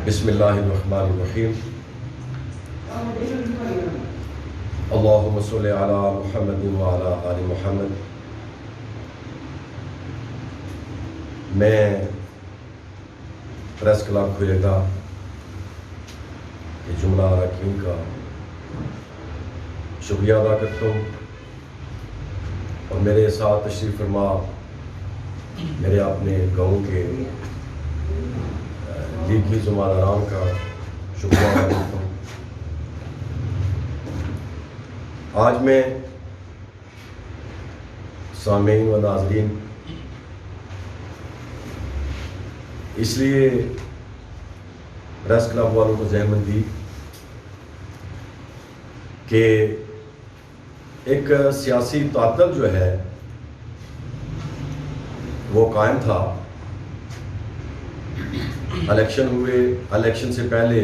بسم اللہ الرحمن الرحیم اللہم صلی علی محمد وعلی آل محمد۔ میں پریس کلب کھلے گا کہ جملہ اراکین کا شکریہ ادا کرتا ہوں، اور میرے ساتھ تشریف فرما میرے اپنے گاؤں کے لیگی زمالاران کا شکریہ ادا کرتا ہوں۔ آج میں سامعین و ناظرین اس لیے پریس کلب والوں کو زحمت دی کہ ایک سیاسی تعطل جو ہے وہ قائم تھا۔ الیکشن ہوئے، الیکشن سے پہلے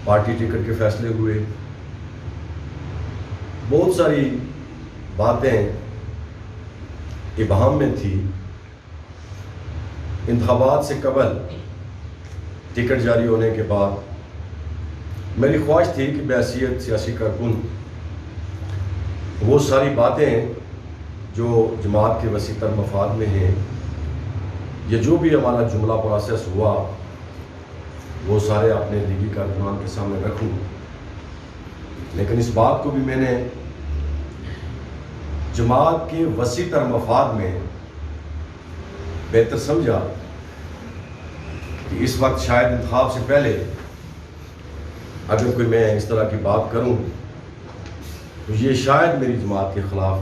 پارٹی ٹکٹ کے فیصلے ہوئے، بہت ساری باتیں ابہام میں تھی۔ انتخابات سے قبل ٹکٹ جاری ہونے کے بعد میری خواہش تھی کہ بحیثیت سیاسی کارکن وہ ساری باتیں جو جماعت کے وسیع تر مفاد میں ہیں، یہ جو بھی ہمارا جملہ پروسیس ہوا وہ سارے اپنے لیگی کارکنان کے سامنے رکھوں، لیکن اس بات کو بھی میں نے جماعت کے وسیع تر مفاد میں بہتر سمجھا کہ اس وقت شاید انتخاب سے پہلے اگر کوئی میں اس طرح کی بات کروں تو یہ شاید میری جماعت کے خلاف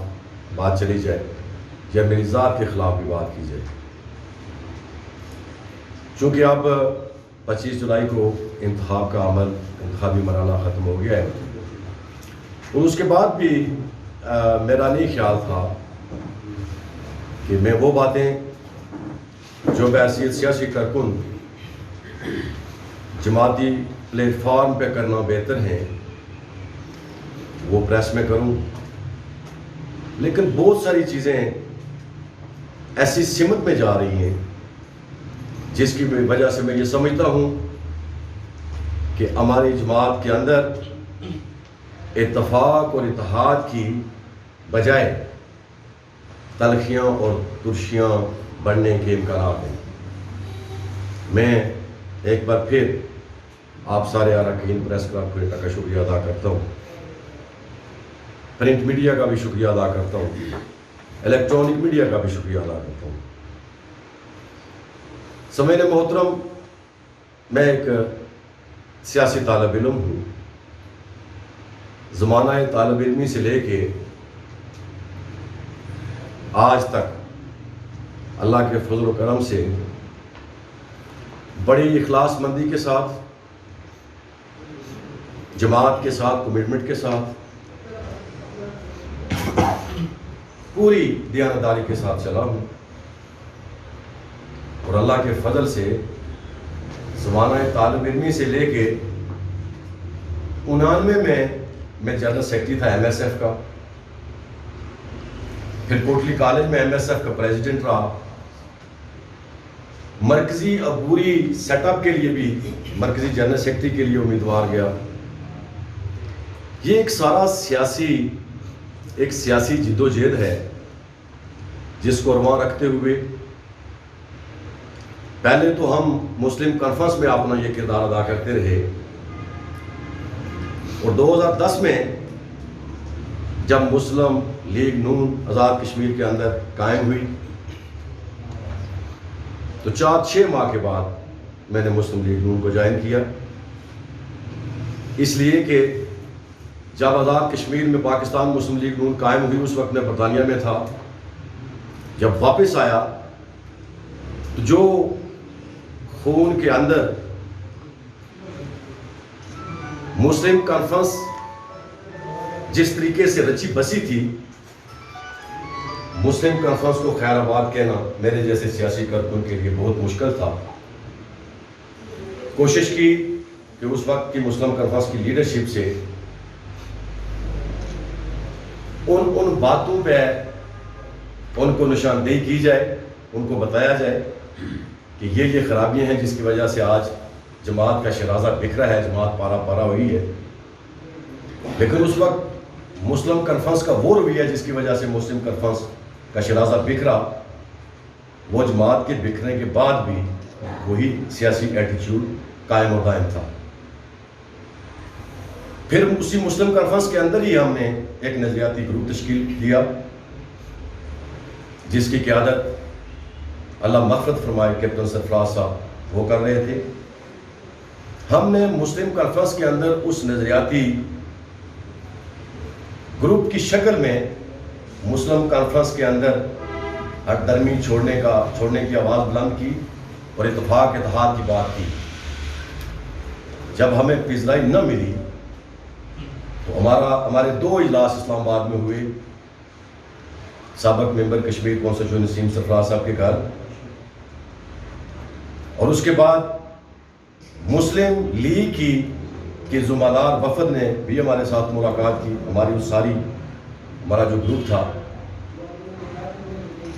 بات چلی جائے یا میری ذات کے خلاف بھی بات کی جائے۔ چونکہ اب 25 جولائی کو انتخاب کا عمل، انتخابی مرحلہ ختم ہو گیا ہے، اور اس کے بعد بھی میرا نہیں خیال تھا کہ میں وہ باتیں جو بحیثیت سیاسی کارکن جماعتی پلیٹ فارم پہ کرنا بہتر ہیں وہ پریس میں کروں، لیکن بہت ساری چیزیں ایسی سمت میں جا رہی ہیں جس کی وجہ سے میں یہ سمجھتا ہوں کہ ہماری جماعت کے اندر اتفاق اور اتحاد کی بجائے تلخیاں اور ترشیاں بڑھنے کے امکانات ہیں۔ میں ایک بار پھر آپ سارے اراکین پریس کلب کوئٹہ کا شکریہ ادا کرتا ہوں، پرنٹ میڈیا کا بھی شکریہ ادا کرتا ہوں، الیکٹرانک میڈیا کا بھی شکریہ ادا کرتا ہوں۔ سامعین محترم، میں ایک سیاسی طالب علم ہوں۔ زمانہ طالب علمی سے لے کے آج تک اللہ کے فضل و کرم سے بڑی اخلاص مندی کے ساتھ، جماعت کے ساتھ، کمٹمنٹ کے ساتھ، پوری دیانتداری کے ساتھ چلا ہوں، اور اللہ کے فضل سے زمانہ طالب علمی سے لے کے 99 میں جنرل سیکرٹری تھا ایم ایس ایف کا، پھر کوٹلی کالج میں ایم ایس ایف کا پریزیڈنٹ رہا، مرکزی عبوری سیٹ اپ کے لیے بھی مرکزی جنرل سیکرٹری کے لیے امیدوار گیا۔ یہ ایک سارا سیاسی جد و جہد ہے جس کو رواں رکھتے ہوئے پہلے تو ہم مسلم کانفرنس میں اپنا یہ کردار ادا کرتے رہے، اور 2010 میں جب مسلم لیگ نون آزاد کشمیر کے اندر قائم ہوئی تو 4-6 ماہ کے بعد میں نے مسلم لیگ نون کو جوائن کیا، اس لیے کہ جب آزاد کشمیر میں پاکستان مسلم لیگ نون قائم ہوئی اس وقت میں برطانیہ میں تھا۔ جب واپس آیا تو جو خون کے اندر مسلم کانفرنس جس طریقے سے رچی بسی تھی، مسلم کانفرنس کو خیر آباد کہنا میرے جیسے سیاسی کارکن کے لیے بہت مشکل تھا۔ کوشش کی کہ اس وقت کی مسلم کانفرنس کی لیڈرشپ سے ان باتوں پہ ان کو نشاندہی کی جائے، ان کو بتایا جائے کہ یہ خرابیاں ہیں جس کی وجہ سے آج جماعت کا شرازہ بکھرا ہے، جماعت پارا پارا ہوئی ہے، لیکن اس وقت مسلم کانفرنس کا وہ رویہ جس کی وجہ سے مسلم کانفرنس کا شرازہ بکھرا، وہ جماعت کے بکھرنے کے بعد بھی وہی سیاسی ایٹیچیوڈ قائم و دائم تھا۔ پھر اسی مسلم کانفرنس کے اندر ہی ہم نے ایک نظریاتی گروپ تشکیل کیا جس کی قیادت اللہ مغفرت فرمائے کیپٹن سرفراز صاحب وہ کر رہے تھے۔ ہم نے مسلم کانفرنس کے اندر اس نظریاتی گروپ کی شکل میں مسلم کانفرنس کے اندر ہر درمی چھوڑنے کی آواز بلند کی اور اتفاق اتحاد کی بات کی۔ جب ہمیں فضلائی نہ ملی تو ہمارے 2 اجلاس اسلام آباد میں ہوئے، سابق ممبر کشمیر کونسل جو نسیم سرفراز صاحب کے گھر، اور اس کے بعد مسلم لیگ کی ذمہ وفد نے بھی ہمارے ساتھ ملاقات کی، ہمارا جو گروپ تھا۔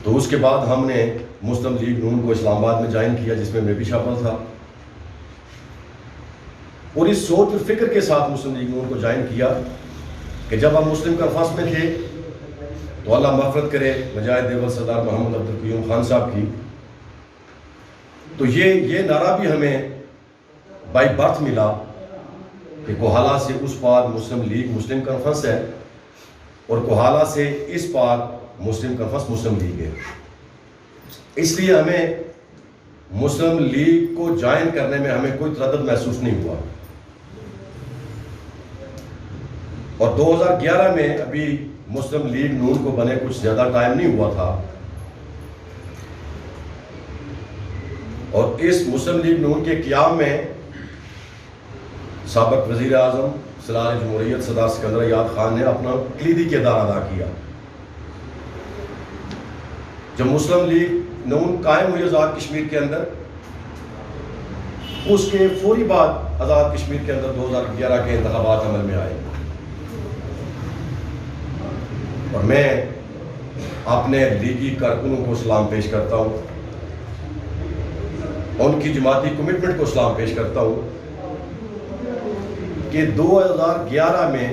تو اس کے بعد ہم نے مسلم لیگ نون کو اسلام آباد میں جوائن کیا، جس میں بھی شامل تھا، اور اس سوچ اور فکر کے ساتھ مسلم لیگ نون کو جوائن کیا کہ جب ہم مسلم کانفرنس میں تھے تو اللہ مغفرت کرے مجاہد دیوبند سردار محمد عبد القیوم خان صاحب کی، تو یہ نعرہ بھی ہمیں بائی برتھ ملا کہ کوہالہ سے اس پار مسلم لیگ مسلم کانفرنس ہے اور کوہالہ سے اس پار مسلم کانفرنس مسلم لیگ ہے۔ اس لیے ہمیں مسلم لیگ کو جوائن کرنے میں ہمیں کوئی تردد محسوس نہیں ہوا، اور 2011 میں ابھی مسلم لیگ نون کو بنے کچھ زیادہ ٹائم نہیں ہوا تھا، اور اس مسلم لیگ نون کے قیام میں سابق وزیر اعظم سالار جمہوریت سردار سکندر ایاب خان نے اپنا کلیدی کردار ادا کیا۔ جب مسلم لیگ نون قائم ہوئی آزاد کشمیر کے اندر، اس کے فوری بعد آزاد کشمیر کے اندر 2011 کے انتخابات عمل میں آئے، اور میں اپنے لیگی کارکنوں کو سلام پیش کرتا ہوں، ان کی جماعتی کمٹمنٹ کو سلام پیش کرتا ہوں کہ 2011 میں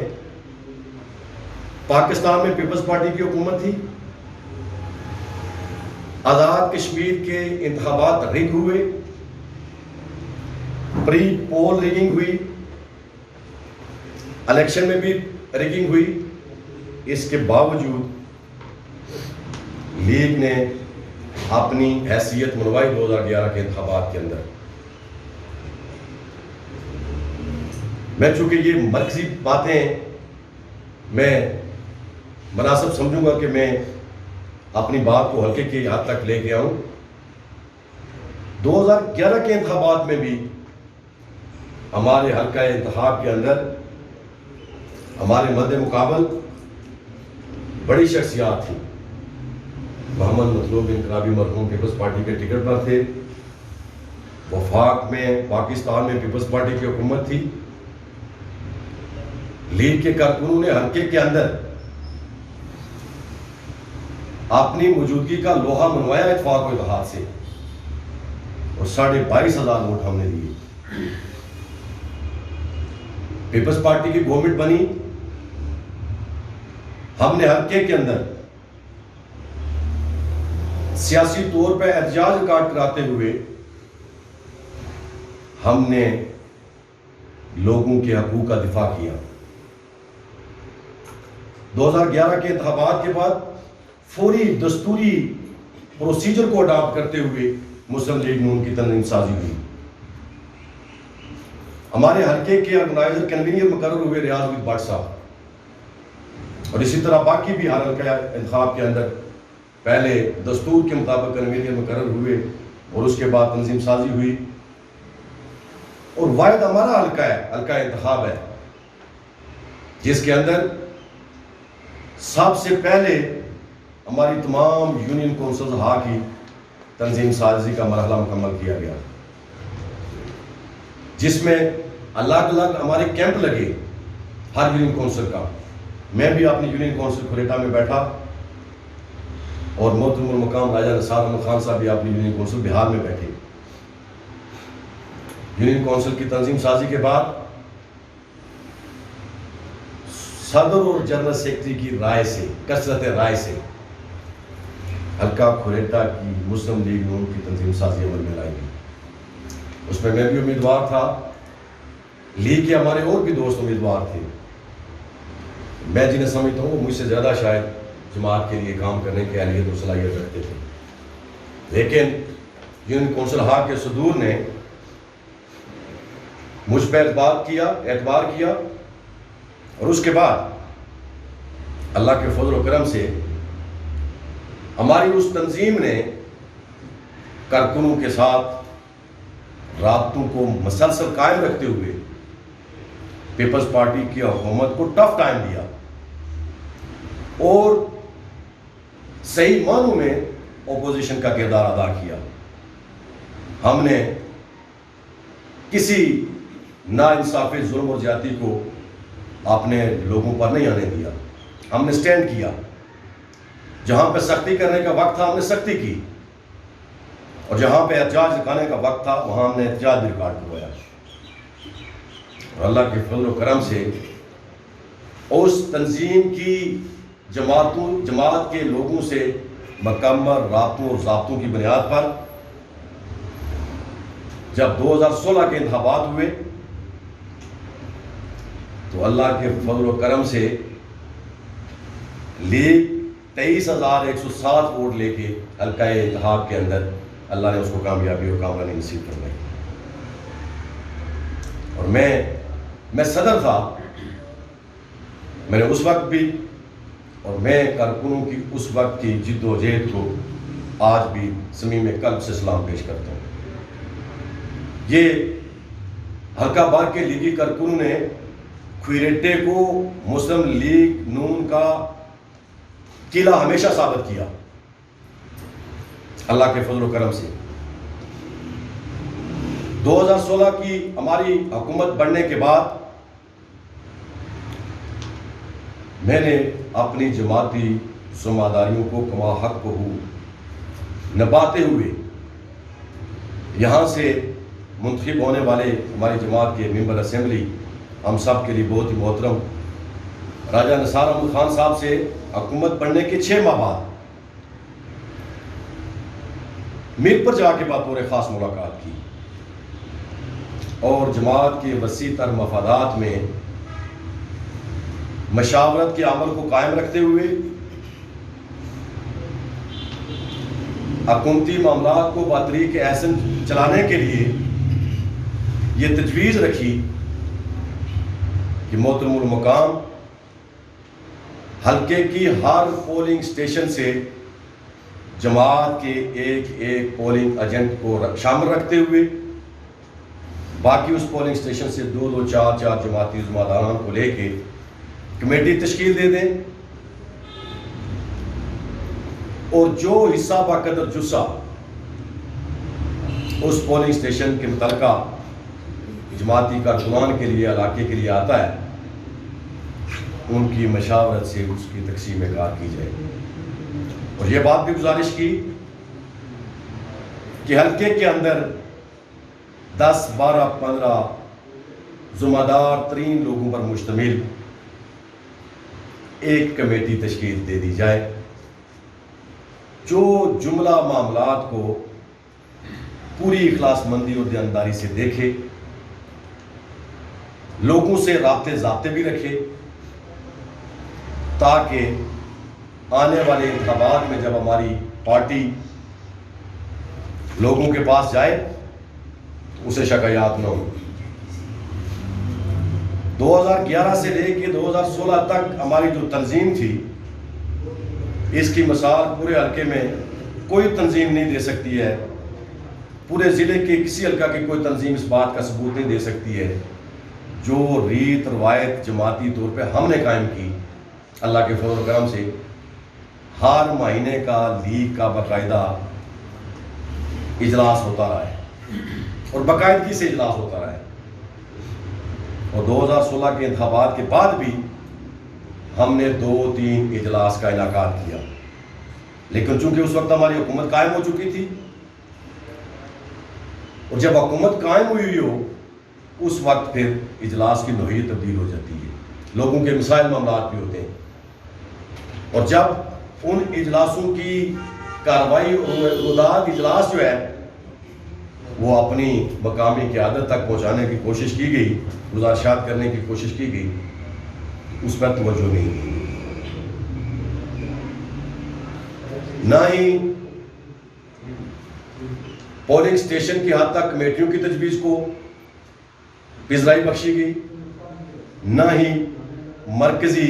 پاکستان میں پیپلز پارٹی کی حکومت تھی، آزاد کشمیر کے انتخابات رگ ہوئے، پری پول ریگنگ ہوئی، الیکشن میں بھی ریگنگ ہوئی، اس کے باوجود لیگ نے اپنی حیثیت منوائی 2011 کے انتخابات کے اندر۔ میں چونکہ یہ مرکزی باتیں میں مناسب سمجھوں گا کہ میں اپنی بات کو ہلکے کی حد تک لے کے آؤں۔ 2011 کے انتخابات میں بھی ہمارے حلقہ انتخاب کے اندر ہمارے مد مقابل بڑی شخصیات تھیں۔ محمد مطلوب انقلابی مرحوم پیپلز پارٹی کے ٹکٹ پر تھے، وفاق میں پاکستان میں پیپلز پارٹی کی حکومت تھی، لیگ کے کارکنوں نے حلقے کے اندر اپنی موجودگی کا لوہا منوایا اتفاق و اتحاد سے، اور 22,500 ووٹ ہم نے دیے۔ پیپلز پارٹی کی گورنمنٹ بنی، ہم نے حلقے کے اندر سیاسی طور پہ احتجاج ریکارڈ کراتے ہوئے ہم نے لوگوں کے حقوق کا دفاع کیا۔ 2011 کے انتخابات کے بعد فوری دستوری پروسیجر کو اڈاپٹ کرتے ہوئے مسلم لیگ نون کی تنظیم سازی ہوئی۔ ہمارے حلقے کے آرگنائزر کنوینر مقرر ہوئے ریاض الدین بٹ صاحب، اور اسی طرح باقی بھی ہر حلقہ انتخاب کے اندر پہلے دستور کے مطابق کنوینر مقرر ہوئے اور اس کے بعد تنظیم سازی ہوئی، اور واحد ہمارا حلقہ ہے، حلقہ انتخاب ہے جس کے اندر سب سے پہلے ہماری تمام یونین کونسلز ہا کی تنظیم سازی کا مرحلہ مکمل کیا گیا، جس میں الگ الگ ہمارے کیمپ لگے ہر یونین کونسل کا۔ میں بھی اپنی یونین کونسل کھریٹا میں بیٹھا، اور محترم المقام راجہ نثار احمد خان صاحب بھی اپنی یونین کونسل بہار میں بیٹھے۔ یونین کونسل کی تنظیم سازی کے بعد صدر اور جنرل سیکرٹری کی رائے سے، کثرت رائے سے حلقہ کھوریٹا کی مسلم لیگ نون کی تنظیم سازی عمل میں لائی گئی۔ اس میں بھی امیدوار تھا، لیگ کے ہمارے اور بھی دوست امیدوار تھے۔ میں جنہیں سمجھتا ہوں وہ مجھ سے زیادہ شاید جماعت کے لیے کام کرنے کی اہلیت اور صلاحیت رکھتے تھے، لیکن یونین کونسل ہاک کے صدور نے مجھ پہ اعتبار کیا اور اس کے بعد اللہ کے فضل و کرم سے ہماری اس تنظیم نے کارکنوں کے ساتھ رابطوں کو مسلسل قائم رکھتے ہوئے پیپلز پارٹی کی حکومت کو ٹف ٹائم دیا اور صحیح معنوں میں اپوزیشن کا کردار ادا کیا۔ ہم نے کسی ناانصافی، ظلم اور زیادتی کو اپنے لوگوں پر نہیں آنے دیا۔ ہم نے سٹینڈ کیا، جہاں پہ سختی کرنے کا وقت تھا ہم نے سختی کی، اور جہاں پہ احتجاج دکھانے کا وقت تھا وہاں ہم نے احتجاج بھی ریکارڈ کروایا۔ اور اللہ کے فضل و کرم سے اس تنظیم کی جماعت کے لوگوں سے مکمل رابطوں اور ضابطوں کی بنیاد پر جب 2016 کے انتخابات ہوئے تو اللہ کے فضل و کرم سے لیگ 23,160 ووٹ لے کے حلقہ انتخاب کے اندر اللہ نے اس کو کامیابی اور کامرانی نصیب فرمائی۔ اور میں صدر تھا، میں نے اس وقت بھی، اور میں کارکنوں کی اس وقت کی جد و جہد کو آج بھی صمیم قلب سے سلام پیش کرتا ہوں۔ یہ حلقہ بار کے لیگی کارکنوں نے کھوریٹے کو مسلم لیگ نون کا قلعہ ہمیشہ ثابت کیا اللہ کے فضل و کرم سے۔ 2016 کی ہماری حکومت بننے کے بعد میں نے اپنی جماعتی ذمہ داریوں کو کما حق کو نبھاتے ہوئے یہاں سے منتخب ہونے والے ہماری جماعت کے ممبر اسمبلی ہم سب کے لیے بہت ہی محترم راجہ نثار احمد خان صاحب سے حکومت بننے کے 6 ماہ بعد میر پر جا کے بطور خاص ملاقات کی اور جماعت کے وسیع تر مفادات میں مشاورت کے عمل کو قائم رکھتے ہوئے حکومتی معاملات کو بطریق احسن چلانے کے لیے یہ تجویز رکھی کہ محترم المقام حلقے کی ہر پولنگ سٹیشن سے جماعت کے ایک پولنگ ایجنٹ کو شامل رکھتے ہوئے باقی اس پولنگ سٹیشن سے 2 4 جماعتی ذمہ داران کو لے کے کمیٹی تشکیل دے دیں، اور جو حصہ بقدر جسہ اس پولنگ سٹیشن کے متعلقہ جماعتی کارکنان کے لیے علاقے کے لیے آتا ہے ان کی مشاورت سے اس کی تقسیم کار کی جائے۔ اور یہ بات بھی گزارش کی کہ حلقے کے اندر 10 12 15 ذمہ دار ترین لوگوں پر مشتمل ایک کمیٹی تشکیل دے دی جائے جو جملہ معاملات کو پوری اخلاص مندی اور دیانتداری سے دیکھے، لوگوں سے رابطے ضابطے بھی رکھے، تاکہ آنے والے انتخابات میں جب ہماری پارٹی لوگوں کے پاس جائے اسے شکایات نہ ہو۔ 2011 سے لے کے 2016 تک ہماری جو تنظیم تھی اس کی مثال پورے حلقے میں کوئی تنظیم نہیں دے سکتی ہے، پورے ضلع کے کسی حلقہ کی کوئی تنظیم اس بات کا ثبوت نہیں دے سکتی ہے جو ریت روایت جماعتی طور پہ ہم نے قائم کی۔ اللہ کے فضل و کرم سے ہر مہینے کا لیگ کا باقاعدہ اجلاس ہوتا رہا ہے اور باقاعدگی سے اجلاس ہوتا رہا ہے، اور 2016 کے انتخابات کے بعد بھی ہم نے 2-3 اجلاس کا انعقاد کیا، لیکن چونکہ اس وقت ہماری حکومت قائم ہو چکی تھی اور جب حکومت قائم ہوئی ہو اس وقت پھر اجلاس کی نوعیت تبدیل ہو جاتی ہے، لوگوں کے مسائل معاملات بھی ہوتے ہیں، اور جب ان اجلاسوں کی کارروائی اور مداد اجلاس جو ہے وہ اپنی مقامی قیادت تک پہنچانے کی کوشش کی گئی، گزارشات کرنے کی کوشش کی گئی، اس پر توجہ نہیں کی، نہ ہی پولنگ اسٹیشن کی حد تک کمیٹیوں کی تجویز کو پذیرائی بخشی گئی، نہ ہی مرکزی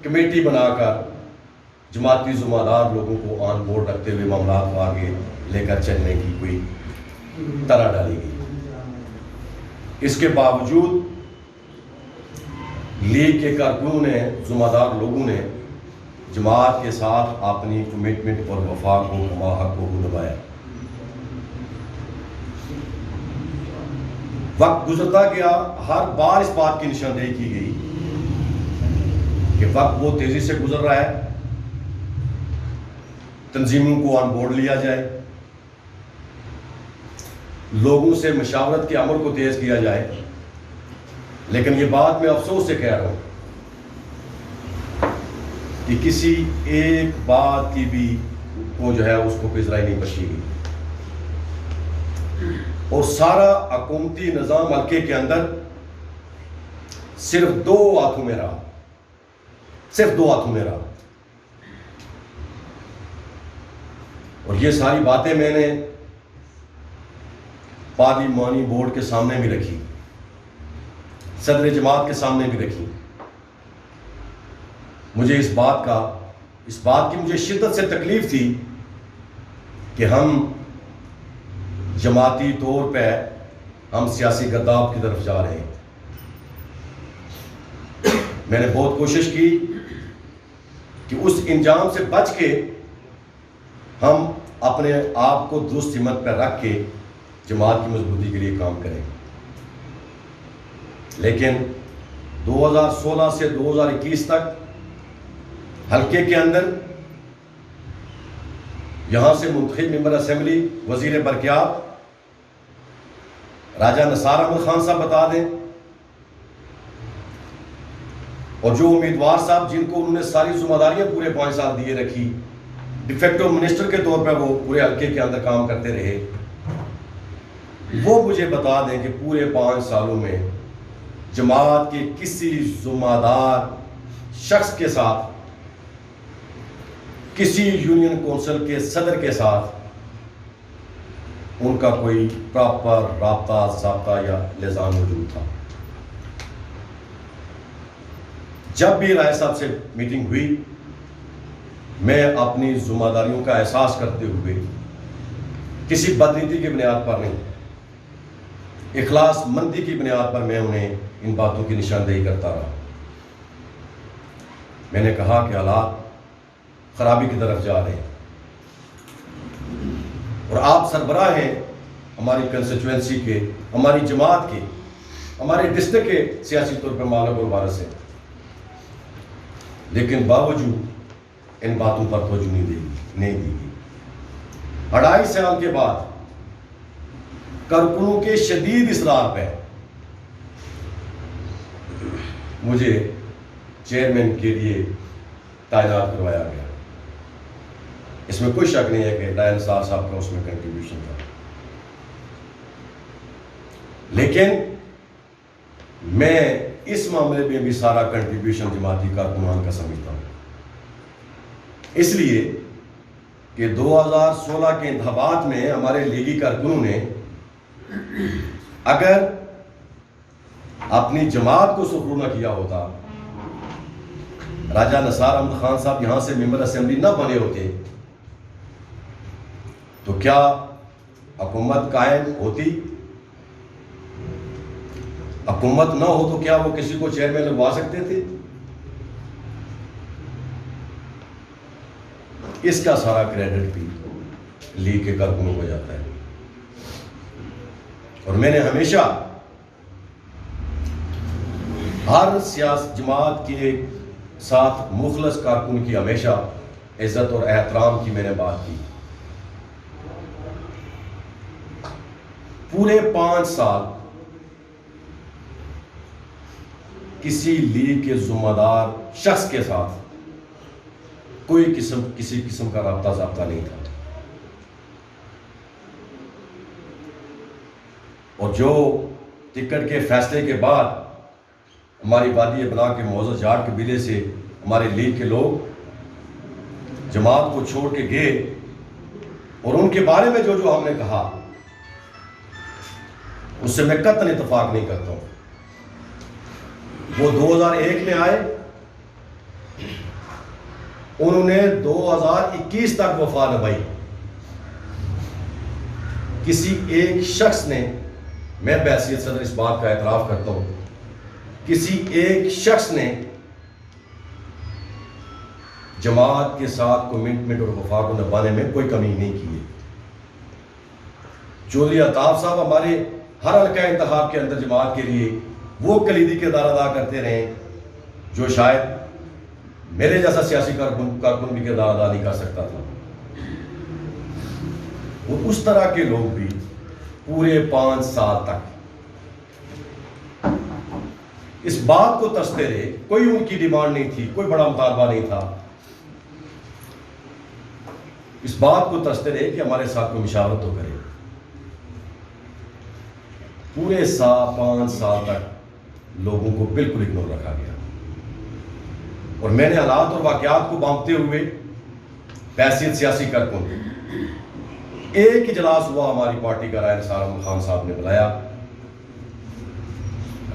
کمیٹی بنا کر جماعتی ذمہ دار لوگوں کو آن بورڈ رکھتے ہوئے معاملات کو آگے لے کر چلنے کی کوئی طرح ڈالی گئی۔ اس کے باوجود لیگ کے کارکنوں نے، ذمہ دار لوگوں نے جماعت کے ساتھ اپنی کمٹمنٹ اور وفا کو کما حق کو نبھایا۔ وقت گزرتا گیا، ہر بار اس بات کی نشاندہی کی گئی کہ وقت بہت تیزی سے گزر رہا ہے، تنظیموں کو آن بورڈ لیا جائے، لوگوں سے مشاورت کے عمل کو تیز کیا جائے، لیکن یہ بات میں افسوس سے کہہ رہا ہوں کہ کسی ایک بات کی بھی کو جو ہے اس کو پذیرائی نہیں بخشی گئی، اور سارا حکومتی نظام حلقے کے اندر صرف دو ہاتھوں میں رہا، صرف دو ہاتھوں میں رہا۔ اور یہ ساری باتیں میں نے پارلیمانی بورڈ کے سامنے بھی رکھی، صدر جماعت کے سامنے بھی رکھی۔ مجھے اس بات کی مجھے شدت سے تکلیف تھی کہ ہم جماعتی طور پہ ہم سیاسی گرداب کی طرف جا رہے ہیں۔ میں نے بہت کوشش کی کہ اس انجام سے بچ کے ہم اپنے آپ کو درست سمت پہ رکھ کے جماعت کی مضبوطی کے لیے کام کریں، لیکن 2016 سے 2021 تک حلقے کے اندر یہاں سے منتخب ممبر اسمبلی وزیر برقیات راجہ نثار احمد خان صاحب بتا دیں، اور جو امیدوار صاحب جن کو انہوں نے ساری ذمہ داریاں پورے 5 سال دیے رکھی، ڈیفیکٹو منسٹر کے طور پہ وہ پورے حلقے کے اندر کام کرتے رہے، وہ مجھے بتا دیں کہ پورے 5 سالوں میں جماعت کے کسی ذمہ دار شخص کے ساتھ، کسی یونین کونسل کے صدر کے ساتھ ان کا کوئی پراپر رابطہ، ضابطہ یا لحاظ موجود تھا۔ جب بھی رائے صاحب سے میٹنگ ہوئی، میں اپنی ذمہ داریوں کا احساس کرتے ہوئے کسی بدنیتی کی بنیاد پر نہیں، اخلاص مندی کی بنیاد پر میں انہیں ان باتوں کی نشاندہی کرتا رہا۔ میں نے کہا کہ حالات خرابی کی طرف جا رہے ہیں، اور آپ سربراہ ہیں ہماری کنسٹیچوئنسی کے، ہماری جماعت کے، ہمارے ڈسٹرکٹ کے سیاسی طور پر مالک اور وارث ہیں، لیکن باوجود ان باتوں پر توجہ نہیں دی گئی۔ 2.5 سال کے بعد کارکنوں کے شدید اصرار پہ مجھے چیئرمین کے لیے تعینات کروایا گیا۔ اس میں کوئی شک نہیں ہے کہ راجہ نثار صاحب کا اس میں کنٹریبیوشن تھا، لیکن میں اس معاملے میں بھی سارا کنٹریبیوشن جماعتی کارکنان کا سمجھتا ہوں، اس لیے کہ 2016 کے انتخابات میں ہمارے لیگی کارکنوں نے اگر اپنی جماعت کو سرخرو نہ کیا ہوتا، راجہ نثار احمد خان صاحب یہاں سے ممبر اسمبلی نہ بنے ہوتے، تو کیا حکومت قائم ہوتی؟ حکومت نہ ہو تو کیا وہ کسی کو چیئرمین لگوا سکتے تھے؟ اس کا سارا کریڈٹ بھی لیگ کے کارکنوں کو جاتا ہے، اور میں نے ہمیشہ ہر سیاسی جماعت کے ساتھ مخلص کارکن کی ہمیشہ عزت اور احترام کی میں نے بات کی۔ پورے 5 سال کسی لیگ کے ذمہ دار شخص کے ساتھ کسی قسم کا رابطہ ضابطہ نہیں تھا، اور جو ٹکٹ کے فیصلے کے بعد ہماری وادی ابنا کے معزز جاٹ قبیلے سے ہمارے لیگ کے لوگ جماعت کو چھوڑ کے گئے، اور ان کے بارے میں جو ہم نے کہا اس سے میں قطعاً اتفاق نہیں کرتا ہوں۔ وہ 2001 میں آئے، انہوں نے 2021 تک وفا نبھائی۔ کسی ایک شخص نے، میں بحیثیت صدر اس بات کا اعتراف کرتا ہوں، کسی ایک شخص نے جماعت کے ساتھ کمٹمنٹ اور وفا کو نبھانے میں کوئی کمی نہیں کی ہے۔ چودھری الطاف صاحب ہمارے ہر حلقہ انتخاب کے اندر جماعت کے لیے وہ کلیدی کردار ادا کرتے رہے جو شاید میرے جیسا سیاسی کارکن بھی کردار ادا نہیں کر سکتا تھا۔ وہ اس طرح کے لوگ بھی پورے 5 سال تک اس بات کو ترستے رہے، کوئی ان کی ڈیمانڈ نہیں تھی، کوئی بڑا مطالبہ نہیں تھا، اس بات کو ترستے رہے کہ ہمارے ساتھ کوئی مشاورت تو کرے۔ پورے 5 سال تک لوگوں کو بالکل اگنور رکھا گیا، اور میں نے حالات اور واقعات کو بانپتے ہوئے بحیثیت سیاسی کارکن ایک اجلاس ہوا ہماری پارٹی کا، رائے نثار احمد خان صاحب نے بلایا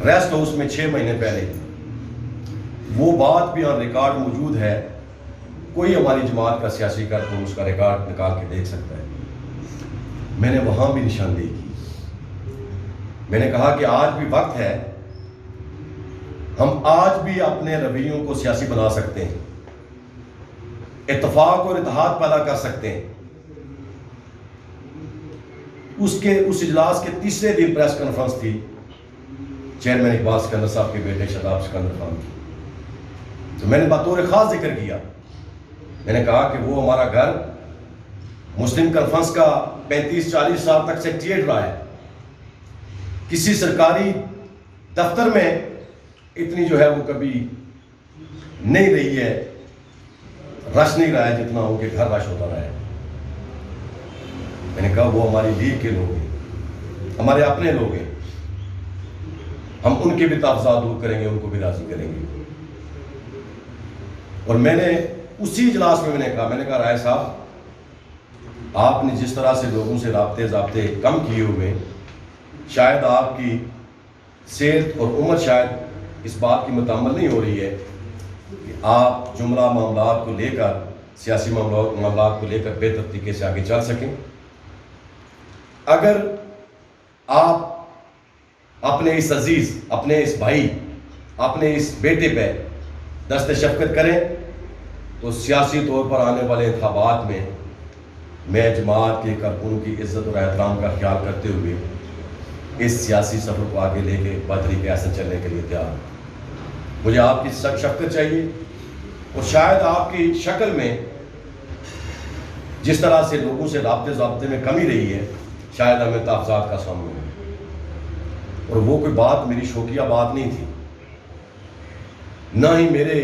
ریسٹ ہاؤس میں 6 مہینے پہلے۔ وہ بات بھی آن ریکارڈ موجود ہے، کوئی ہماری جماعت کا سیاسی کارکن اس کا ریکارڈ نکال کے دیکھ سکتا ہے۔ میں نے وہاں بھی نشاندہی کی، میں نے کہا کہ آج بھی وقت ہے، ہم آج بھی اپنے رویوں کو سیاسی بنا سکتے ہیں، اتفاق اور اتحاد پیدا کر سکتے ہیں۔ اس اجلاس کے تیسرے دن پریس کانفرنس تھی چیئرمین اقبال سکندر صاحب کے بیٹے شاداب سکندر خان کی، تو میں نے بطور خاص ذکر کیا، میں نے کہا کہ وہ ہمارا گھر مسلم کانفرنس کا 35-40 سال تک سیکریٹریٹ رہا ہے، کسی سرکاری دفتر میں اتنی جو ہے وہ کبھی نہیں رہی ہے، رش نہیں رہا ہے جتنا ان کے گھر رش ہوتا رہا ہے۔ میں نے کہا وہ ہماری لیگ کے لوگ ہیں، ہمارے اپنے لوگ ہیں، ہم ان کے بھی تحفظات دور کریں گے، ان کو بھی راضی کریں گے۔ اور میں نے اسی اجلاس میں میں نے کہا رائے صاحب، آپ نے جس طرح سے لوگوں سے رابطے کم کیے ہوئے، شاید آپ کی صحت اور عمر شاید اس بات کی متعمل نہیں ہو رہی ہے کہ آپ جملہ معاملات کو لے کر، سیاسی معاملات کو لے کر بہتر طریقے سے آگے چل سکیں۔ اگر آپ اپنے اس عزیز، اپنے اس بھائی، اپنے اس بیٹے پہ دست شفقت کریں تو سیاسی طور پر آنے والے انتخابات میں میں جماعت کے کارکنوں کی عزت اور احترام کا خیال کرتے ہوئے اس سیاسی سفر کو آگے لے کے بہتری کے ایسے چلنے کے لیے تیار ہوں۔ مجھے آپ کی شفقت چاہیے، اور شاید آپ کی شکل میں جس طرح سے لوگوں سے رابطے میں کمی رہی ہے، شاید ہمیں تحفظات کا سامنا ہو، اور وہ کوئی بات میری شوقیہ بات نہیں تھی، نہ ہی میرے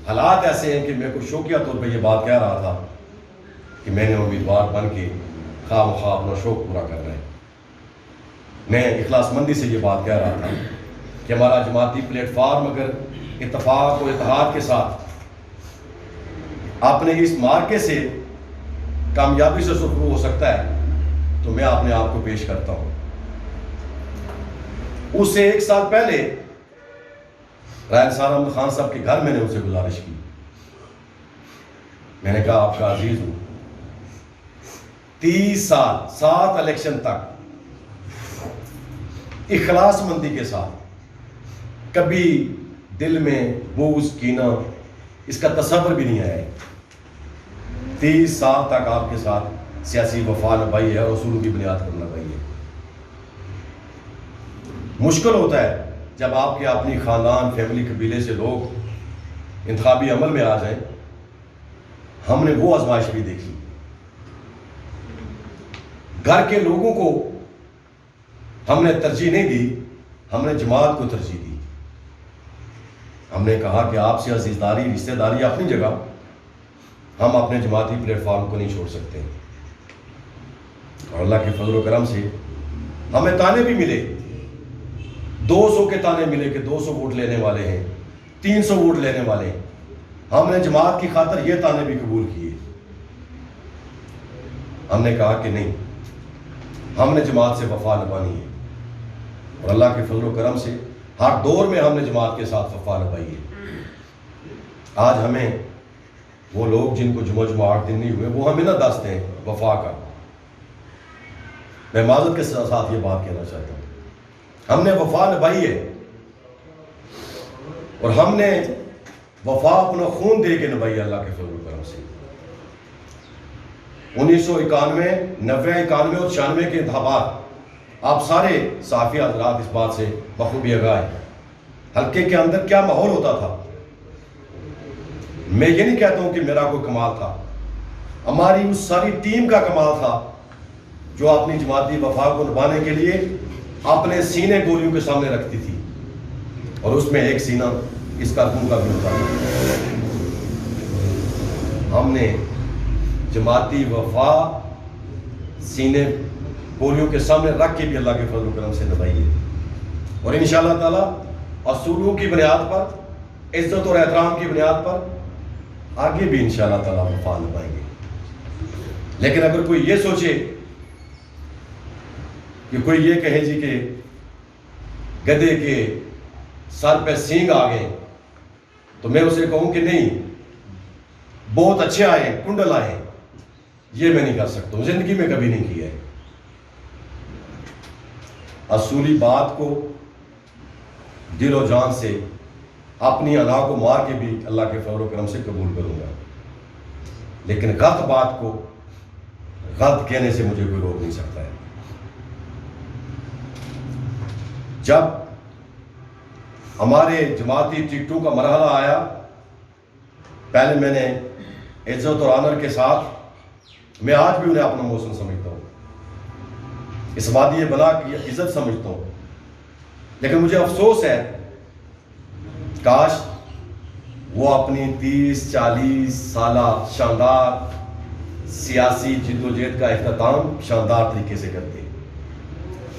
حالات ایسے ہیں کہ میں کوئی شوقیہ طور پہ یہ بات کہہ رہا تھا کہ میں نے امیدوار بن کے خواہ مخواہ اپنا شوق پورا کر رہے ہیں۔ میں اخلاص مندی سے یہ بات کہہ رہا تھا کہ ہمارا جماعتی پلیٹ فارم اگر اتفاق و اتحاد کے ساتھ اپنے اس مارکے سے کامیابی سے سرخرو ہو سکتا ہے تو میں اپنے آپ کو پیش کرتا ہوں۔ اس سے 1 سال پہلے رائے نثار احمد خان صاحب کے گھر میں نے ان سے گزارش کی، میں نے کہا آپ کا عزیز ہوں، 30 سال 7 الیکشن تک اخلاص مندی کے ساتھ کبھی دل میں بغض کینہ اس کا تصور بھی نہیں آیا، 30 سال تک آپ کے ساتھ سیاسی وفا نبھائی ہے اور اصولوں کی بنیاد پر نبھائی ہے۔ مشکل ہوتا ہے جب آپ کے اپنی خاندان، فیملی، قبیلے سے لوگ انتخابی عمل میں آ جائیں۔ ہم نے وہ آزمائش بھی دیکھی، گھر کے لوگوں کو ہم نے ترجیح نہیں دی، ہم نے جماعت کو ترجیح دی۔ ہم نے کہا کہ آپ سے عزیزداری رشتہ داری اپنی جگہ، ہم اپنے جماعتی پلیٹ فارم کو نہیں چھوڑ سکتے۔ اور اللہ کے فضل و کرم سے ہمیں تانے بھی ملے، 200 کے تانے ملے کہ 200 ووٹ لینے والے ہیں، 300 ووٹ لینے والے ہیں۔ ہم نے جماعت کی خاطر یہ تانے بھی قبول کیے۔ ہم نے کہا کہ نہیں، ہم نے جماعت سے وفا نبھانی ہے، اور اللہ کے فضل و کرم سے ہر دور میں ہم نے جماعت کے ساتھ وفا نبھائی ہے۔ آج ہمیں وہ لوگ جن کو جمعہ 8 دن نہیں ہوئے، وہ ہمیں نہ دس دیں وفا کا۔ میں معذرت کے ساتھ یہ بات کہنا چاہتا ہوں، ہم نے وفا نبھائی ہے، اور ہم نے وفا اپنا خون دے کے نبھائی اللہ کے فضل و کرم سے۔ 1991، 90، 91 اور 96 کے انتخابات، آپ سارے صحافی حضرات اس بات سے بخوبی آگاہ ہیں حلقے کے اندر کیا ماحول ہوتا تھا۔ میں یہ نہیں کہتا ہوں کہ میرا کوئی کمال تھا، ہماری اس ساری ٹیم کا کمال تھا جو اپنی جماعتی وفا کو نبھانے کے لیے اپنے سینے گولیوں کے سامنے رکھتی تھی، اور اس میں ایک سینہ اس کارکن کا بھی ہوتا ہے۔ ہم نے جماعتی وفا سینے گولیوں کے سامنے رکھ کے بھی اللہ کے فضل و کرم سے نبھائی ہے، اور انشاءاللہ تعالی اصولوں کی بنیاد پر، عزت اور احترام کی بنیاد پر آگے بھی انشاءاللہ تعالی وفا نبھائیں گے۔ لیکن اگر کوئی یہ سوچے کہ کوئی یہ کہے جی کہ گدھے کے سر پہ سینگ آ گئے، تو میں اسے کہوں کہ نہیں، بہت اچھے آئے، کنڈل آئے، یہ میں نہیں کر سکتا ہوں، زندگی میں کبھی نہیں کیا ہے۔ اصولی بات کو دل و جان سے، اپنی انا کو مار کے بھی اللہ کے فضل و کرم سے قبول کروں گا، لیکن غلط بات کو غلط کہنے سے مجھے کوئی روک نہیں سکتا ہے۔ جب ہمارے جماعتی ٹکٹوں کا مرحلہ آیا، پہلے میں نے عزت اور آنر کے ساتھ، میں آج بھی انہیں اپنا موسم سمجھتا ہوں، اس وادی بلا کی عزت سمجھتا ہوں، لیکن مجھے افسوس ہے کاش وہ اپنی 30-40 سالہ شاندار سیاسی جدوجہد کا اختتام شاندار طریقے سے کرتے۔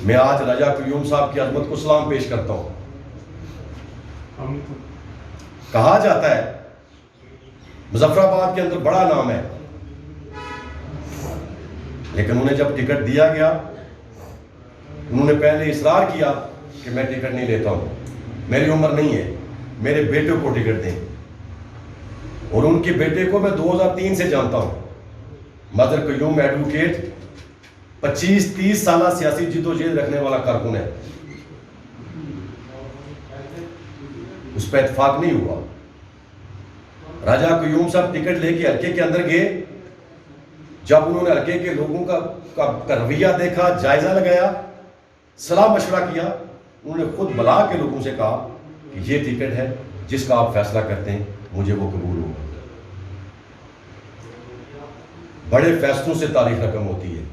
میں آج راجہ قیوم صاحب کی عظمت کو سلام پیش کرتا ہوں۔ کہا جاتا ہے مظفر آباد کے اندر بڑا نام ہے، لیکن انہیں جب ٹکٹ دیا گیا، انہوں نے پہلے اصرار کیا کہ میں ٹکٹ نہیں لیتا ہوں، میری عمر نہیں ہے، میرے بیٹے کو ٹکٹ دیں۔ اور ان کے بیٹے کو میں 2003 سے جانتا ہوں، مظفر قیوم ایڈوکیٹ، 25-30 سالہ سیاسی جدوجہد رکھنے والا کارکن ہے، اس پہ اتفاق نہیں ہوا۔ راجہ قیوم صاحب ٹکٹ لے کے حلقے کے اندر گئے، جب انہوں نے حلقے کے لوگوں کا رویہ دیکھا، جائزہ لگایا، صلاح مشورہ کیا، انہوں نے خود بلا کے لوگوں سے کہا کہ یہ ٹکٹ ہے، جس کا آپ فیصلہ کرتے ہیں مجھے وہ قبول ہوگا۔ بڑے فیصلوں سے تاریخ رقم ہوتی ہے۔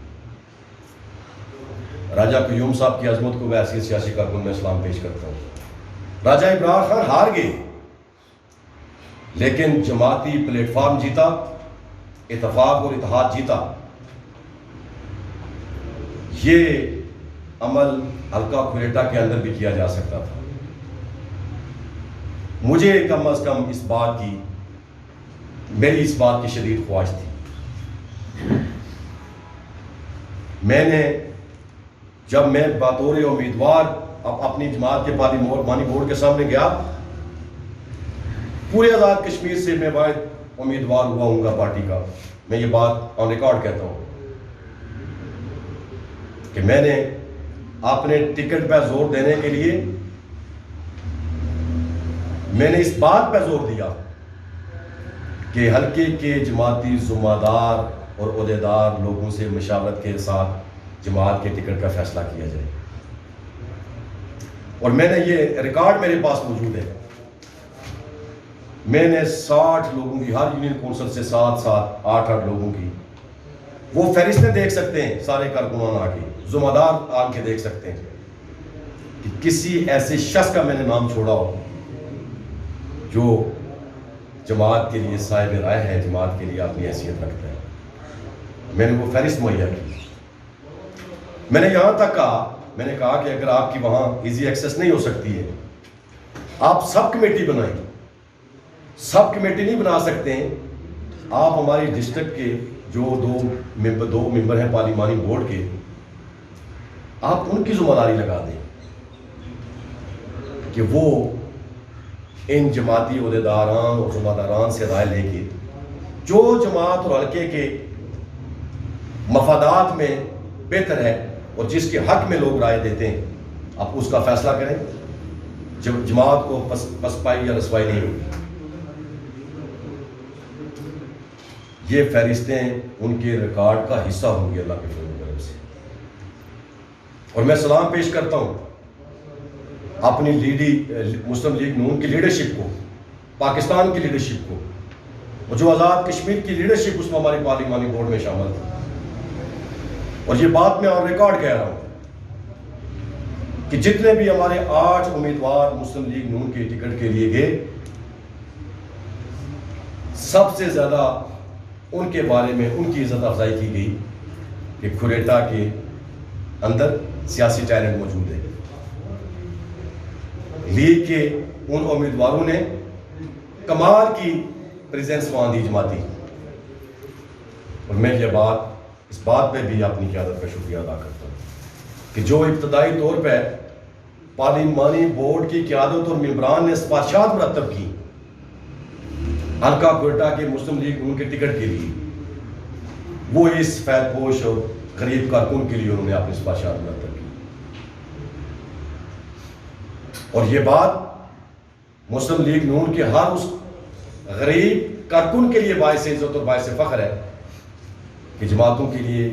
راجہ قیوم صاحب کی عظمت کو ویسے سیاسی کارکن میں سلام پیش کرتا ہوں۔ راجہ ابرار خان ہار گئے، لیکن جماعتی پلیٹ فارم جیتا، اتفاق اور اتحاد جیتا۔ یہ عمل حلقہ کھویٹا کے اندر بھی کیا جا سکتا تھا۔ مجھے کم از کم اس بات کی، میری اس بات کی شدید خواہش تھی۔ میں نے جب میں بطور امیدوار اپنی جماعت کے پارلیمانی بورڈ کے سامنے گیا، پورے آزاد کشمیر سے میں واحد امیدوار ہوا ہوں گا پارٹی کا، میں یہ بات آن ریکارڈ کہتا ہوں کہ میں نے اپنے ٹکٹ پہ زور دینے کے لیے، میں نے اس بات پہ زور دیا کہ حلقے کے جماعتی ذمہ دار اور عہدیدار لوگوں سے مشاورت کے ساتھ جماعت کے ٹکٹ کا فیصلہ کیا جائے، اور میں نے یہ ریکارڈ میرے پاس موجود ہے۔ میں نے 60 لوگوں کی، ہر یونین کونسل سے 7-7، 8-8 لوگوں کی، وہ فہرستیں دیکھ سکتے ہیں، سارے کارکنان آ کے، ذمہ دار آ کے دیکھ سکتے ہیں، کہ کسی ایسے شخص کا میں نے نام چھوڑا ہو جو جماعت کے لیے صاحب رائے ہے، جماعت کے لیے اپنی حیثیت رکھتا ہے۔ میں نے وہ فہرست مہیا کی۔ میں نے یہاں تک کہا کہ اگر آپ کی وہاں ایزی ایکسیس نہیں ہو سکتی ہے، آپ سب کمیٹی بنائیں۔ سب کمیٹی نہیں بنا سکتے ہیں، آپ ہماری ڈسٹرکٹ کے جو دو ممبر ہیں پارلیمانی بورڈ کے، آپ ان کی ذمہ داری لگا دیں کہ وہ ان جماعتی عہدیداران اور ذمہ داران سے رائے لے کے جو جماعت اور حلقے کے مفادات میں بہتر ہے اور جس کے حق میں لوگ رائے دیتے ہیں، آپ اس کا فیصلہ کریں۔ جب جماعت کو پسپائی یا رسوائی نہیں ہوگی۔ یہ فہرستیں ان کے ریکارڈ کا حصہ ہوں گی اللہ کے فضل و کرم سے۔ اور میں سلام پیش کرتا ہوں اپنی مسلم لیگ نون کی لیڈرشپ کو، پاکستان کی لیڈرشپ کو، اور جو آزاد کشمیر کی لیڈرشپ اس میں ہماری پارلیمانی بورڈ میں شامل تھی۔ اور یہ بات میں اور ریکارڈ کہہ رہا ہوں کہ جتنے بھی ہمارے 8 امیدوار مسلم لیگ نون کے ٹکٹ کے لیے گئے، سب سے زیادہ ان کے بارے میں ان کی عزت افزائی کی گئی کہ کھریٹا کے اندر سیاسی ٹیلنٹ موجود ہے۔ لیگ کے ان امیدواروں نے کمال کی پریزنس وہاں دی جماعتی، اور میں اس بات پہ بھی اپنی قیادت کا شکریہ ادا کرتا ہوں کہ جو ابتدائی طور پہ پارلیمانی بورڈ کی قیادت اور ممبران نے سفارشات مرتب کی حلقہ کوئٹہ کے مسلم لیگ نون کے ٹکٹ کے لیے، وہ اس فیض پوش اور غریب کارکن کے لیے انہوں نے اپنی سفارشات مرتب کی۔ اور یہ بات مسلم لیگ نون کے ہر اس غریب کارکن کے لیے باعث عزت اور باعث فخر ہے کہ جماعتوں کے لیے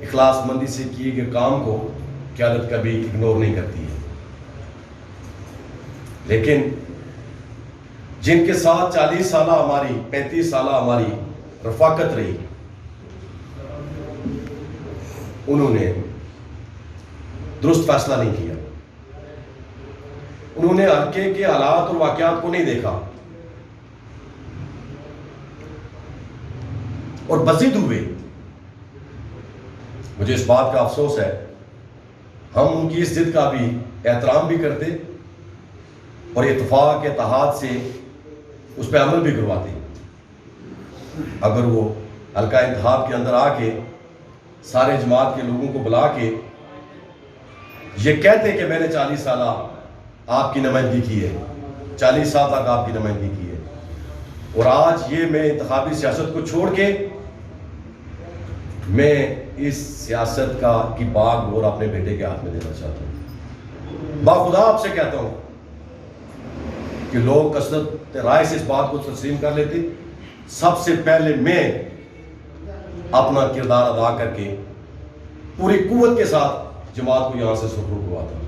اخلاص مندی سے کیے گئے کام کو قیادت کبھی اگنور نہیں کرتی ہے۔ لیکن جن کے ساتھ 40 سالہ ہماری 35 سالہ ہماری رفاقت رہی، انہوں نے درست فیصلہ نہیں کیا۔ انہوں نے حلقے کے حالات اور واقعات کو نہیں دیکھا اور بزد ہوئے۔ مجھے اس بات کا افسوس ہے، ہم ان کی اس ضد کا بھی احترام بھی کرتے اور اتفاق اتحاد سے اس پہ عمل بھی کرواتے۔ اگر وہ حلقہ انتخاب کے اندر آ کے سارے جماعت کے لوگوں کو بلا کے یہ کہتے کہ میں نے 40 سالہ آپ کی نمائندگی کی ہے، 40 سال تک آپ کی نمائندگی کی ہے، اور آج یہ میں انتخابی سیاست کو چھوڑ کے میں اس سیاست کی باغ اور اپنے بیٹے کے ہاتھ میں دینا چاہتا ہوں۔ باخدا آپ سے کہتا ہوں کہ لوگ کثرت رائے سے اس بات کو تسلیم کر لیتے، سب سے پہلے میں اپنا کردار ادا کر کے پوری قوت کے ساتھ جماعت کو یہاں سے سرخرو کرواتا ہوں۔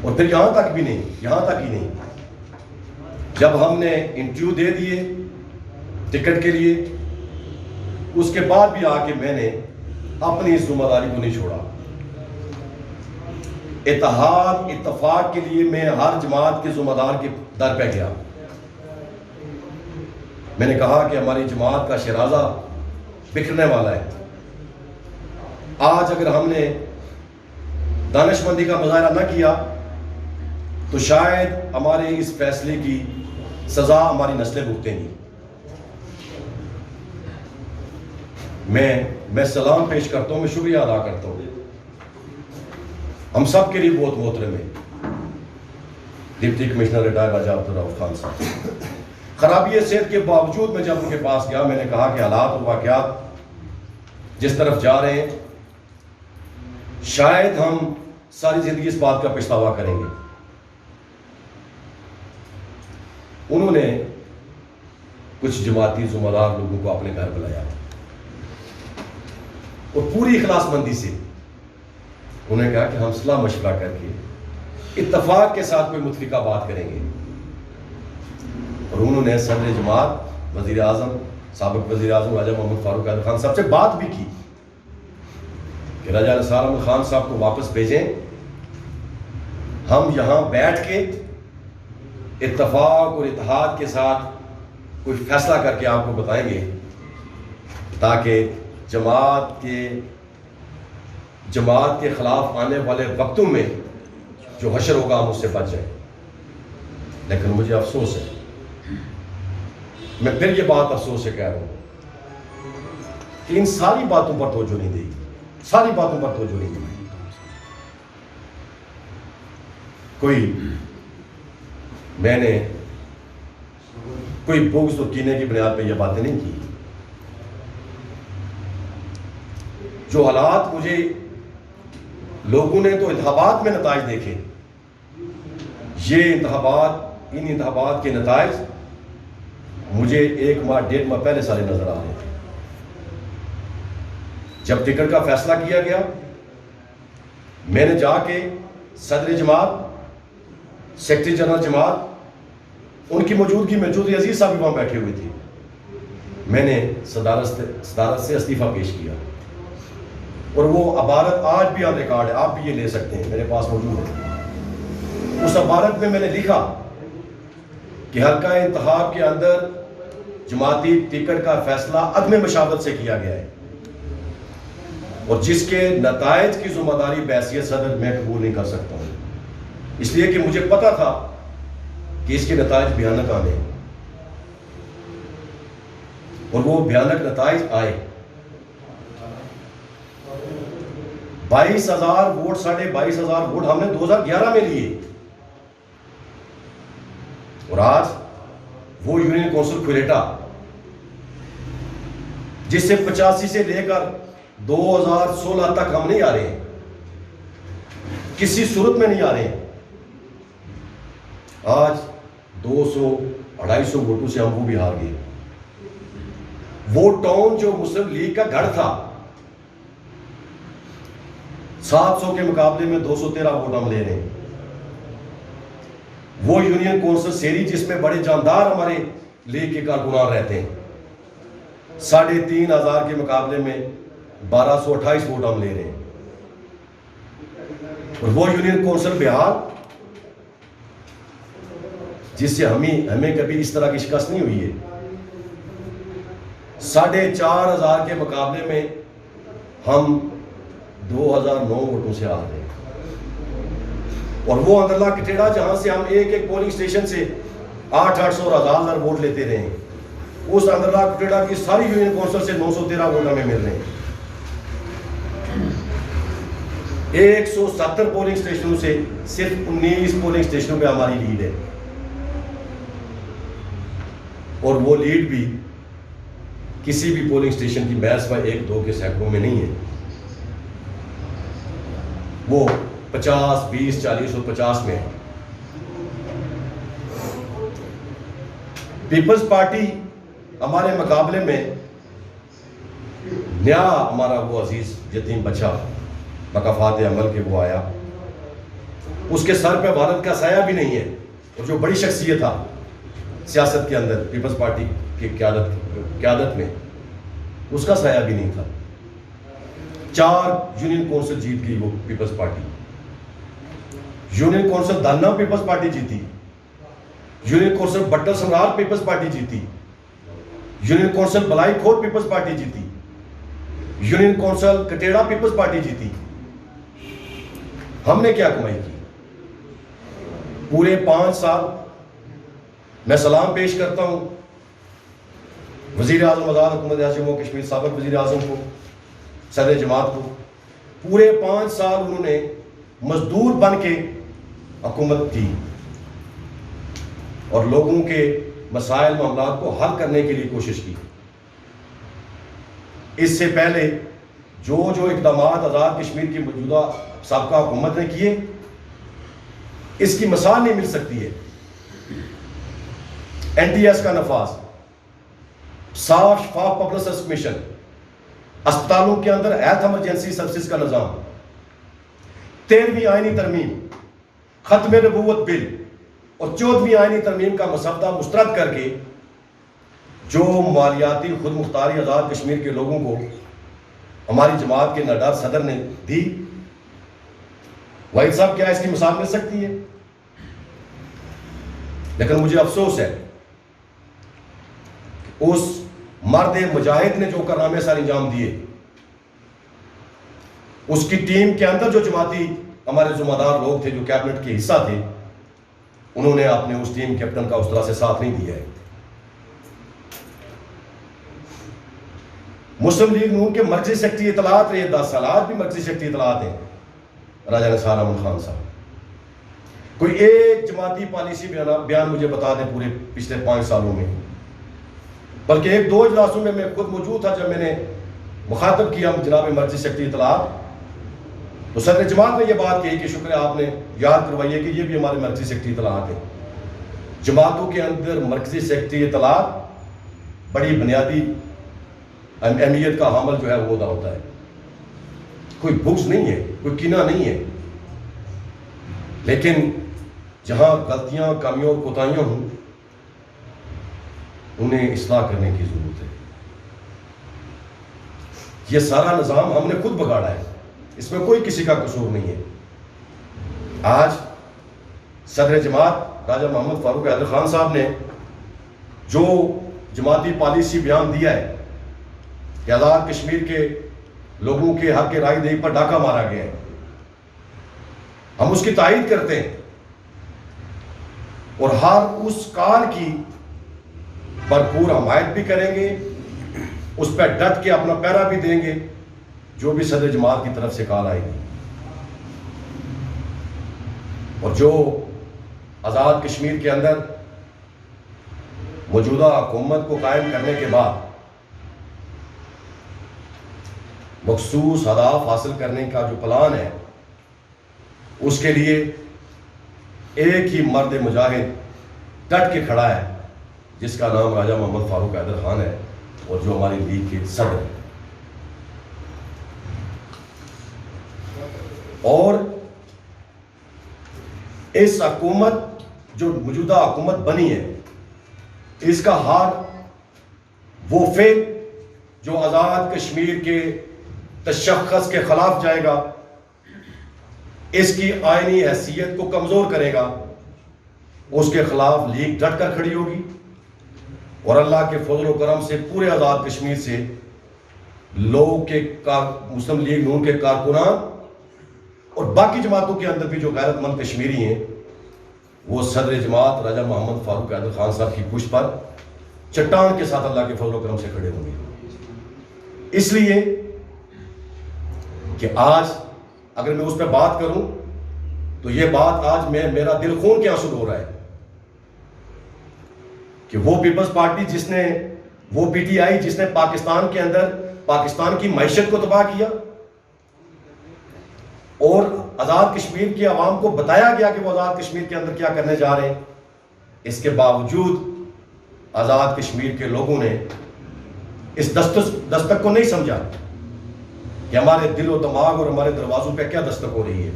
اور پھر یہاں تک ہی نہیں، جب ہم نے انٹرویو دے دیے ٹکٹ کے لیے، اس کے بعد بھی آ کے میں نے اپنی اس ذمہ داری کو نہیں چھوڑا۔ اتحاد اتفاق کے لیے میں ہر جماعت کے ذمہ دار کے در پہ گیا۔ میں نے کہا کہ ہماری جماعت کا شیرازہ بکھرنے والا ہے۔ آج اگر ہم نے دانش مندی کا مظاہرہ نہ کیا تو شاید ہمارے اس فیصلے کی سزا ہماری نسلیں بھگتیں گی۔ میں سلام پیش کرتا ہوں، میں شکریہ ادا کرتا ہوں ہم سب کے لیے بہت محترم ہے ڈپٹی کمشنر ریٹائر راجہ عبدالرؤف خان صاحب۔ خرابی صحت کے باوجود میں جب ان کے پاس گیا، میں نے کہا کہ حالات اور واقعات جس طرف جا رہے ہیں شاید ہم ساری زندگی اس بات کا پچھتاوا کریں گے۔ انہوں نے کچھ جماعتی ذمہ دار لوگوں کو اپنے گھر بلایا اور پوری اخلاص مندی سے انہوں نے کہا کہ ہم صلاح مشورہ کر کے اتفاق کے ساتھ کوئی متفقہ بات کریں گے، اور انہوں نے صدر جماعت وزیر اعظم سابق وزیر اعظم راجہ محمد فاروق احمد خان صاحب سے بات بھی کی کہ راجہ نثار احمد خان صاحب کو واپس بھیجیں ہم یہاں بیٹھ کے اتفاق اور اتحاد کے ساتھ کوئی فیصلہ کر کے آپ کو بتائیں گے تاکہ جماعت کے خلاف آنے والے وقتوں میں جو حشر ہوگا ہم اس سے بچ جائیں. لیکن مجھے افسوس ہے، میں پھر یہ بات افسوس سے کہہ رہا ہوں کہ ان ساری باتوں پر توجہ نہیں دی، ساری باتوں پر توجہ نہیں دی. میں نے کوئی بغض و کینے کی بنیاد پہ یہ باتیں نہیں کی. جو حالات مجھے لوگوں نے تو انتخابات میں نتائج دیکھے، ان انتخابات کے نتائج مجھے 1 ماہ 1.5 ماہ پہلے سارے نظر آ رہے تھے. جب ٹکٹ کا فیصلہ کیا گیا، میں نے جا کے صدر جماعت، سیکرٹری جنرل جماعت، ان کی موجودگی میں چودھری عزیز صاحب بھی وہاں بیٹھے ہوئے تھے، میں نے صدارت سے استعفیٰ پیش کیا. اور وہ عبارت آج بھی آن ریکارڈ ہے، آپ بھی یہ لے سکتے ہیں، میرے پاس موجود ہے. اس عبارت میں میں نے لکھا کہ حلقہ انتخاب کے اندر جماعتی ٹکٹ کا فیصلہ عدم مشاورت سے کیا گیا ہے اور جس کے نتائج کی ذمہ داری بحیثیت صدر میں قبول نہیں کر سکتا ہوں، اس لیے کہ مجھے پتا تھا کہ اس کے نتائج بھیانک آنے اور وہ بھیانک نتائج آئے. 22,000 ووٹ 22,500 ووٹ ہم نے 2011 میں لیے اور آج وہ یونین کونسل کھلیٹا جس سے 85 سے لے کر 2016 تک ہم نہیں آ رہے ہیں، کسی صورت میں نہیں آ رہے ہیں. آج 200-250 ووٹوں سے ہم وہ بھی ہار گئے. وہ ٹاؤن جو مسلم لیگ کا گھر تھا، 700 کے مقابلے میں 213 ووٹ ہم لے رہے ہیں. وہ یونین کونسل سیری جس میں بڑے جاندار ہمارے لیگ کے کارکنان رہتے ہیں، 3,500 کے مقابلے میں 1,228 ووٹ ہم لے رہے ہیں. اور وہ یونین کونسل بہار جس سے ہمیں کبھی اس طرح کی شکست نہیں ہوئی ہے، 4,500 کے مقابلے میں ہم 2009 ووٹوں سے آ رہے ہیں. اور وہ اندرلا کٹیڑا جہاں سے ہم ایک پولنگ اسٹیشن سے 800 اور 1,000 ووٹ لیتے رہے ہیں، اس اندرلا کٹیڑا کی ساری یونین کونسل سے 913 ووٹ ہمیں مل رہے ہیں. 170 پولنگ اسٹیشنوں سے صرف 19 پولنگ اسٹیشنوں پہ ہماری لیڈ ہے اور وہ لیڈ بھی کسی بھی پولنگ اسٹیشن کی محض 1-2 کے سینکڑوں میں نہیں ہے. وہ 50, 20, 40 اور 50 میں ہے. پیپلز پارٹی ہمارے مقابلے میں نیا ہمارا وہ عزیز یتیم بچہ مقافات عمل کے وہ آیا، اس کے سر پہ والد کا سایہ بھی نہیں ہے اور جو بڑی شخصیت تھا سیاست کے اندر پیپلز پارٹی کی قیادت میں، اس کا سایہ بھی نہیں تھا. 4 یونین کونسل جیت گئی وہ پیپلز پارٹی. یونین کونسل دھنا پیپلز پارٹی جیتی، یونین کونسل بٹر سمرار پیپلز پارٹی جیتی، یونین کونسل بلائی کھوٹ پیپلز پارٹی جیتی، یونین کونسل کٹیڑا پیپلز پارٹی جیتی. ہم نے کیا کمائی کی؟ پورے 5 سال میں سلام پیش کرتا ہوں وزیر اعظم آزاد حکومت ہاشم کشمیر سابق وزیر اعظم کو، صدر جماعت کو. پورے 5 سال انہوں نے مزدور بن کے حکومت کی اور لوگوں کے مسائل معاملات کو حل کرنے کے لیے کوشش کی. اس سے پہلے جو اقدامات آزاد کشمیر کی موجودہ سابقہ حکومت نے کیے، اس کی مثال نہیں مل سکتی ہے. NTS کا نفاذ، صاف شفاف پبلک سروس کمیشن، اسپتالوں کے اندر ہیلتھ ایمرجنسی سروسز کا نظام، 13ویں آئینی ترمیم، ختم نبوت بل اور 14ویں آئینی ترمیم کا مسودہ مسترد کر کے جو مالیاتی خود مختاری آزاد کشمیر کے لوگوں کو ہماری جماعت کے نڈر صدر نے دی، واحد صاحب کیا اس کی مثال مل سکتی ہے؟ لیکن مجھے افسوس ہے اس مرد مجاہد نے جو کارنامے سارے انجام دیے، اس کی ٹیم کے اندر جو جماعتی ہمارے ذمہ دار لوگ تھے جو کیبنٹ کے حصہ تھے، انہوں نے اپنے اس ٹیم کیپٹن کا اس طرح سے ساتھ نہیں دیا ہے۔ مسلم لیگ نون کے مرکزی سیکرٹری اطلاعات رہے 10 سال، آج بھی مرکزی سیکرٹری اطلاعات ہیں راجہ نثار احمد خان صاحب۔ کوئی ایک جماعتی پالیسی بیان مجھے بتا دیں پورے پچھلے 5 سالوں میں، بلکہ 1-2 اجلاسوں میں خود موجود تھا جب میں نے مخاطب کیا جناب مرکزی سیکرٹری اطلاعات، تو صدر جماعت نے یہ بات کہی کہ شکر ہے آپ نے یاد کروائی کہ یہ بھی ہمارے مرکزی سیکرٹری اطلاعات ہیں۔ جماعتوں کے اندر مرکزی سیکرٹری اطلاعات بڑی بنیادی اہمیت کا حامل جو ہے وہ عہدہ ہوتا ہے۔ کوئی بغض نہیں ہے، کوئی کینہ نہیں ہے، لیکن جہاں غلطیاں، کمیاں اور کوتاہیاں ہوں انہیں اصلاح کرنے کی ضرورت ہے۔ یہ سارا نظام ہم نے خود بگاڑا ہے، اس میں کوئی کسی کا قصور نہیں ہے۔ آج صدر جماعت راجہ محمد فاروق حیدر خان صاحب نے جو جماعتی پالیسی بیان دیا ہے کہ آزاد کشمیر کے لوگوں کے حق کے رائے دہی پر ڈاکہ مارا گیا ہے، ہم اس کی تائید کرتے ہیں اور ہر اس کال کی بھرپور حمایت بھی کریں گے، اس پہ ڈٹ کے اپنا پیرا بھی دیں گے جو بھی صدر جماعت کی طرف سے کال آئے گی۔ اور جو آزاد کشمیر کے اندر موجودہ حکومت کو قائم کرنے کے بعد مخصوص ہدف حاصل کرنے کا جو پلان ہے، اس کے لیے ایک ہی مرد مجاہد ڈٹ کے کھڑا ہے جس کا نام راجہ محمد فاروق حیدر خان ہے اور جو ہماری لیگ کے صدر ہیں۔ اور اس حکومت جو موجودہ حکومت بنی ہے، اس کا ہاتھ وہ فعل جو آزاد کشمیر کے تشخص کے خلاف جائے گا، اس کی آئینی حیثیت کو کمزور کرے گا، اس کے خلاف لیگ ڈٹ کر کھڑی ہوگی اور اللہ کے فضل و کرم سے پورے آزاد کشمیر سے لوگ کے مسلم لیگ نون کے کارکنان اور باقی جماعتوں کے اندر بھی جو غیرت مند کشمیری ہیں، وہ صدر جماعت راجہ محمد فاروق حیدر خان صاحب کی پشت پر چٹان کے ساتھ اللہ کے فضل و کرم سے کھڑے ہوں گے۔ اس لیے کہ آج اگر میں اس پہ بات کروں تو یہ بات آج میرا دل خون کے آنسو رو رہا ہے کہ وہ پیپلز پارٹی جس نے، وہ پی ٹی آئی جس نے پاکستان کے اندر پاکستان کی معیشت کو تباہ کیا اور آزاد کشمیر کی عوام کو بتایا گیا کہ وہ آزاد کشمیر کے اندر کیا کرنے جا رہے ہیں، اس کے باوجود آزاد کشمیر کے لوگوں نے اس دستک کو نہیں سمجھا کہ ہمارے دل و دماغ اور ہمارے دروازوں پہ کیا دستک ہو رہی ہے۔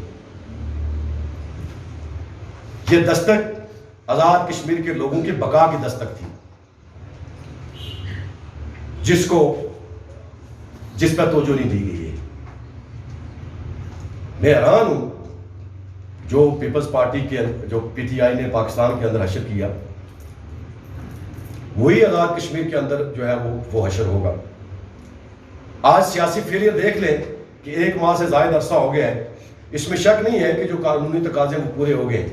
یہ دستک آزاد کشمیر کے لوگوں کی بقا کی دستک تھی، جس پہ توجہ نہیں دی گئی ہے۔ میں حیران ہوں جو پیپلز پارٹی کے جو پی ٹی آئی نے پاکستان کے اندر حشر کیا، وہی آزاد کشمیر کے اندر جو ہے وہ حشر ہوگا۔ آج سیاسی فیلئر دیکھ لیں کہ 1 ماہ سے زائد عرصہ ہو گیا ہے، اس میں شک نہیں ہے کہ جو قانونی تقاضے وہ پورے ہو گئے۔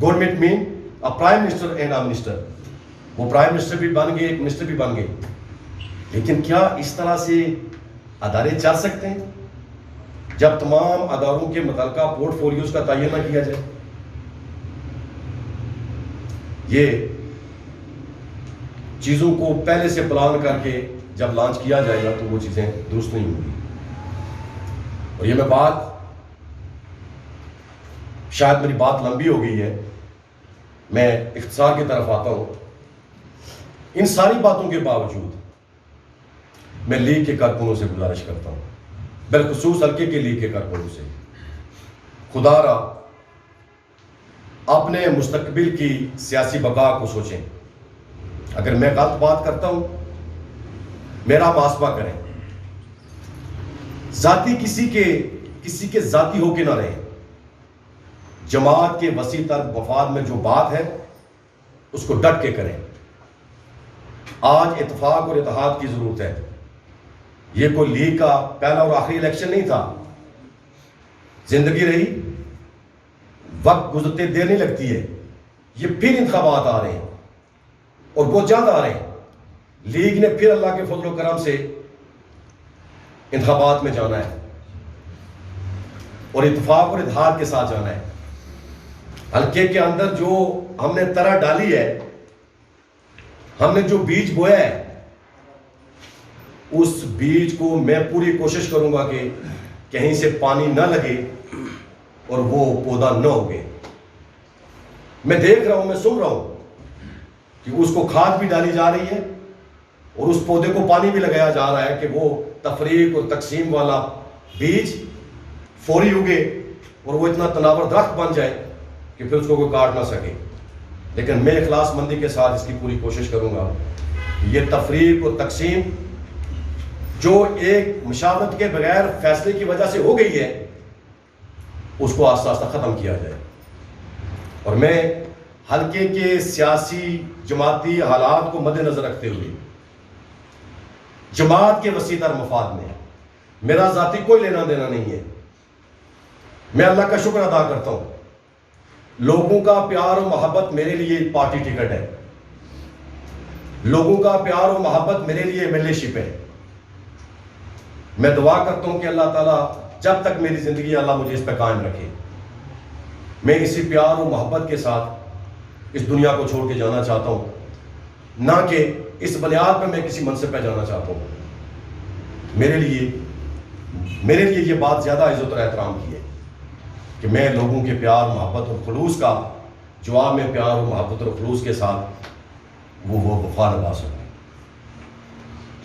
گورنمنٹ مین پرائم منسٹر اینڈ منسٹر، وہ پرائم منسٹر بھی بن گئے، ایک منسٹر بھی بن گئے، لیکن کیا اس طرح سے ادارے چل سکتے ہیں جب تمام اداروں کے متعلقہ پورٹ فولیوز کا تعین نہ کیا جائے؟ یہ چیزوں کو پہلے سے پلان کر کے جب لانچ کیا جائے گا تو وہ چیزیں درست نہیں ہوں گی۔ اور یہ میں بات، شاید میری بات لمبی ہو گئی ہے، میں اختصار کی طرف آتا ہوں۔ ان ساری باتوں کے باوجود میں لیگ کے کارکنوں سے گزارش کرتا ہوں، بالخصوص حلقے کے لیگ کے کارکنوں سے، خدا را اپنے مستقبل کی سیاسی بقا کو سوچیں۔ اگر میں غلط بات کرتا ہوں میرا محاسبہ کریں، ذاتی کسی کے ذاتی ہو کے نہ رہیں۔ جماعت کے وسیع تر مفاد میں جو بات ہے اس کو ڈٹ کے کریں. آج اتفاق اور اتحاد کی ضرورت ہے. یہ کوئی لیگ کا پہلا اور آخری الیکشن نہیں تھا. زندگی رہی، وقت گزرتے دیر نہیں لگتی ہے. یہ پھر انتخابات آ رہے ہیں اور بہت جلد آ رہے ہیں. لیگ نے پھر اللہ کے فضل و کرم سے انتخابات میں جانا ہے اور اتفاق اور اتحاد کے ساتھ جانا ہے. حلقے کے اندر جو ہم نے طرح ڈالی ہے، ہم نے جو بیج بویا ہے، اس بیج کو میں پوری کوشش کروں گا کہ کہیں سے پانی نہ لگے اور وہ پودا نہ ہوگے. میں دیکھ رہا ہوں، میں سن رہا ہوں کہ اس کو کھاد بھی ڈالی جا رہی ہے اور اس پودے کو پانی بھی لگایا جا رہا ہے کہ وہ تفریق اور تقسیم والا بیج فوری اگے اور وہ اتنا تناور درخت بن جائے کہ پھر اس کو کوئی کاٹ نہ سکے. لیکن میں اخلاص مندی کے ساتھ اس کی پوری کوشش کروں گا. یہ تفریق اور تقسیم جو ایک مشاورت کے بغیر فیصلے کی وجہ سے ہو گئی ہے، اس کو آہستہ آہستہ ختم کیا جائے. اور میں حلقے کے سیاسی جماعتی حالات کو مد نظر رکھتے ہوئے جماعت کے وسیع تر مفاد میں میرا ذاتی کوئی لینا دینا نہیں ہے. میں اللہ کا شکر ادا کرتا ہوں. لوگوں کا پیار و محبت میرے لیے پارٹی ٹکٹ ہے. لوگوں کا پیار و محبت میرے لیے MLA شپ ہے. میں دعا کرتا ہوں کہ اللہ تعالیٰ جب تک میری زندگی اللہ مجھے اس پہ قائم رکھے. میں اسی پیار و محبت کے ساتھ اس دنیا کو چھوڑ کے جانا چاہتا ہوں، نہ کہ اس بنیاد پہ میں کسی منصب پہ جانا چاہتا ہوں. میرے لیے یہ بات زیادہ عزت اور احترام کی ہے کہ میں لوگوں کے پیار محبت اور خلوص کا جواب میں پیار اور محبت اور خلوص کے ساتھ وہ وفا نبھا سکوں.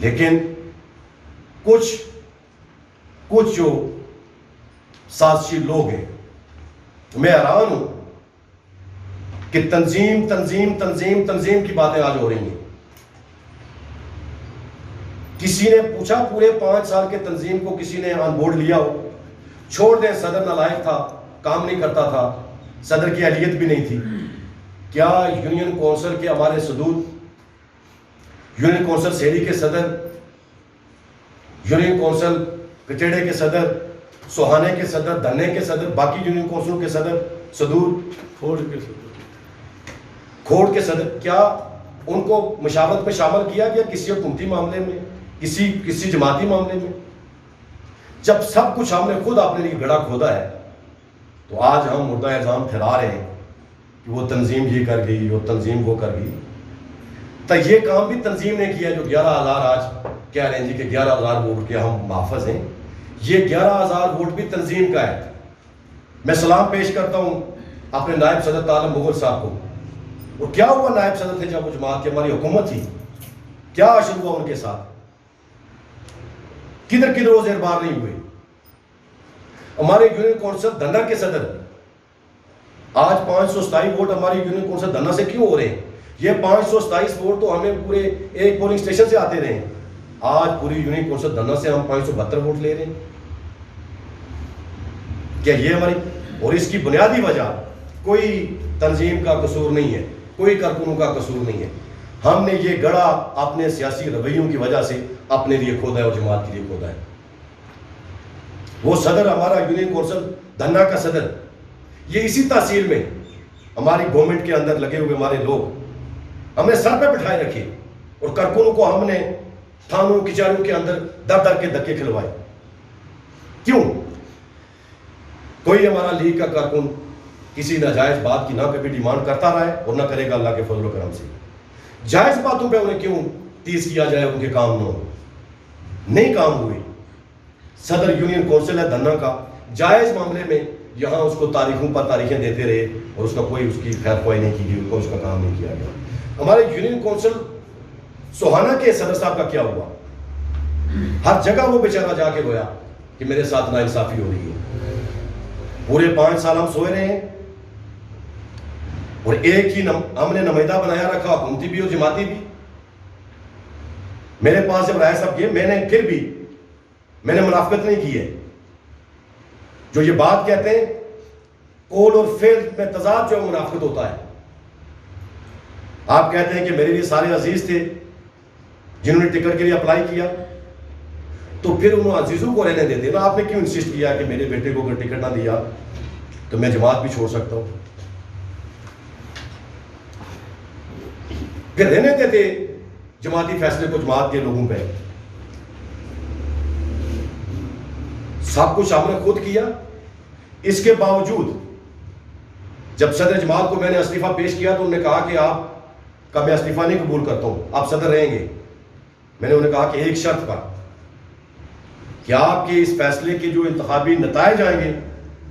لیکن کچھ جو سازشی لوگ ہیں، میں حیران ہوں کہ تنظیم کی باتیں آج ہو رہی ہیں. کسی نے پوچھا پورے 5 سال کے تنظیم کو کسی نے آن بورڈ لیا ہو؟ چھوڑ دیں، صدر نالائق تھا، کام نہیں کرتا تھا، صدر کی اہلیت بھی نہیں تھی. کیا یونین کونسل کے ہمارے صدور، یونین کونسل سیری کے صدر، یونین کونسل کچیڑے کے صدر، سوہانے کے صدر، دھنے کے صدر، باقی یونین کونسلوں کے صدور، کھوڑ کے صدر، کیا ان کو مشاورت میں شامل کیا گیا کسی حکومتی معاملے میں، کسی جماعتی معاملے میں؟ جب سب کچھ ہم نے خود اپنے لیے گڑھا کھودا ہے تو آج ہم مردہ الزام ٹھہرا رہے ہیں کہ وہ تنظیم یہ کر گئی، وہ تنظیم وہ کر گئی. تو یہ کام بھی تنظیم نے کیا جو 11,000 آج کہہ رہے ہیں جی کہ 11,000 ووٹ کے ہم محافظ ہیں. یہ 11,000 ووٹ بھی تنظیم کا ہے. میں سلام پیش کرتا ہوں اپنے نائب صدر عالم مغل صاحب کو. اور کیا ہوا نائب صدر تھے جب وہ جماعت کی ہماری حکومت تھی، کیا عشر ہوا ان کے ساتھ؟ کدھر وہ زیر بار نہیں ہوئے. ہمارے یونین کونسل دھنا کے صدر آج 527 ووٹ ہماری یونین کونسل دھنا سے کیوں ہو رہے ہیں؟ یہ 527 ووٹ تو ہمیں پورے ایک پولنگ اسٹیشن سے آتے رہے ہیں. آج پوری یونین کونسل دھنا سے ہم 572 ووٹ لے رہے ہیں. کیا یہ ہماری؟ اور اس کی بنیادی وجہ کوئی تنظیم کا قصور نہیں ہے، کوئی کارکنوں کا قصور نہیں ہے. ہم نے یہ گڑھا اپنے سیاسی رویوں کی وجہ سے اپنے لیے کھودا ہے اور جماعت کے لیے کھودا ہے. وہ صدر ہمارا یونین کونسل دھنا کا صدر، یہ اسی تحصیل میں ہماری گورنمنٹ کے اندر لگے ہوئے ہمارے لوگ ہم نے سر پہ بٹھائے رکھے اور کارکنوں کو ہم نے تھانوں کچہریوں کے اندر در کے دھکے کھلوائے. کیوں؟ کوئی ہمارا لیگ کا کارکن کسی ناجائز بات کی نہ کبھی ڈیمانڈ کرتا رہا ہے اور نہ کرے گا اللہ کے فضل و کرم سے. جائز باتوں پہ انہیں کیوں تیز کیا جائے ان کے کام نہ ہو؟ نہیں کام ہوئے. صدر یونین کونسل ہے دھنا کا، جائز معاملے میں یہاں اس کو تاریخوں پر تاریخیں دیتے رہے اور اس کا کوئی اس کی خیر خواہی نہیں کی گئی، ان کو اس کا کام نہیں کیا گیا. ہمارے یونین کونسل سوہانہ کے صدر صاحب کا کیا ہوا؟ ہر جگہ وہ بیچارہ جا کے رویا کہ میرے ساتھ ناانصافی ہو رہی ہے. پورے 5 سال ہم سوئے رہے ہیں اور ایک ہی ہم نے نمائندہ بنایا رکھا، حکومتی بھی اور جماعتی بھی. میرے پاس جب رائے صاحب کیے میں نے منافقت نہیں کی ہے. جو یہ بات کہتے ہیں قول اور فعل میں تضاد جو منافقت ہوتا ہے. آپ کہتے ہیں کہ میرے لیے سارے عزیز تھے جنہوں نے ٹکٹ کے لیے اپلائی کیا، تو پھر انہوں عزیزوں کو رہنے دیتے نا. آپ نے کیوں انسسٹ کیا کہ میرے بیٹے کو اگر ٹکٹ نہ دیا تو میں جماعت بھی چھوڑ سکتا ہوں؟ پھر رہنے دیتے جماعتی فیصلے کو جماعت کے لوگوں پہ. سب کچھ آپ نے خود کیا. اس کے باوجود جب صدر جماعت کو میں نے استعفیٰ پیش کیا تو انہوں نے کہا کہ آپ کا میں استعفیٰ نہیں قبول کرتا ہوں، آپ صدر رہیں گے. میں نے انہیں کہا کہ ایک شرط پر، کہ آپ کے اس فیصلے کے جو انتخابی نتائج آئیں گے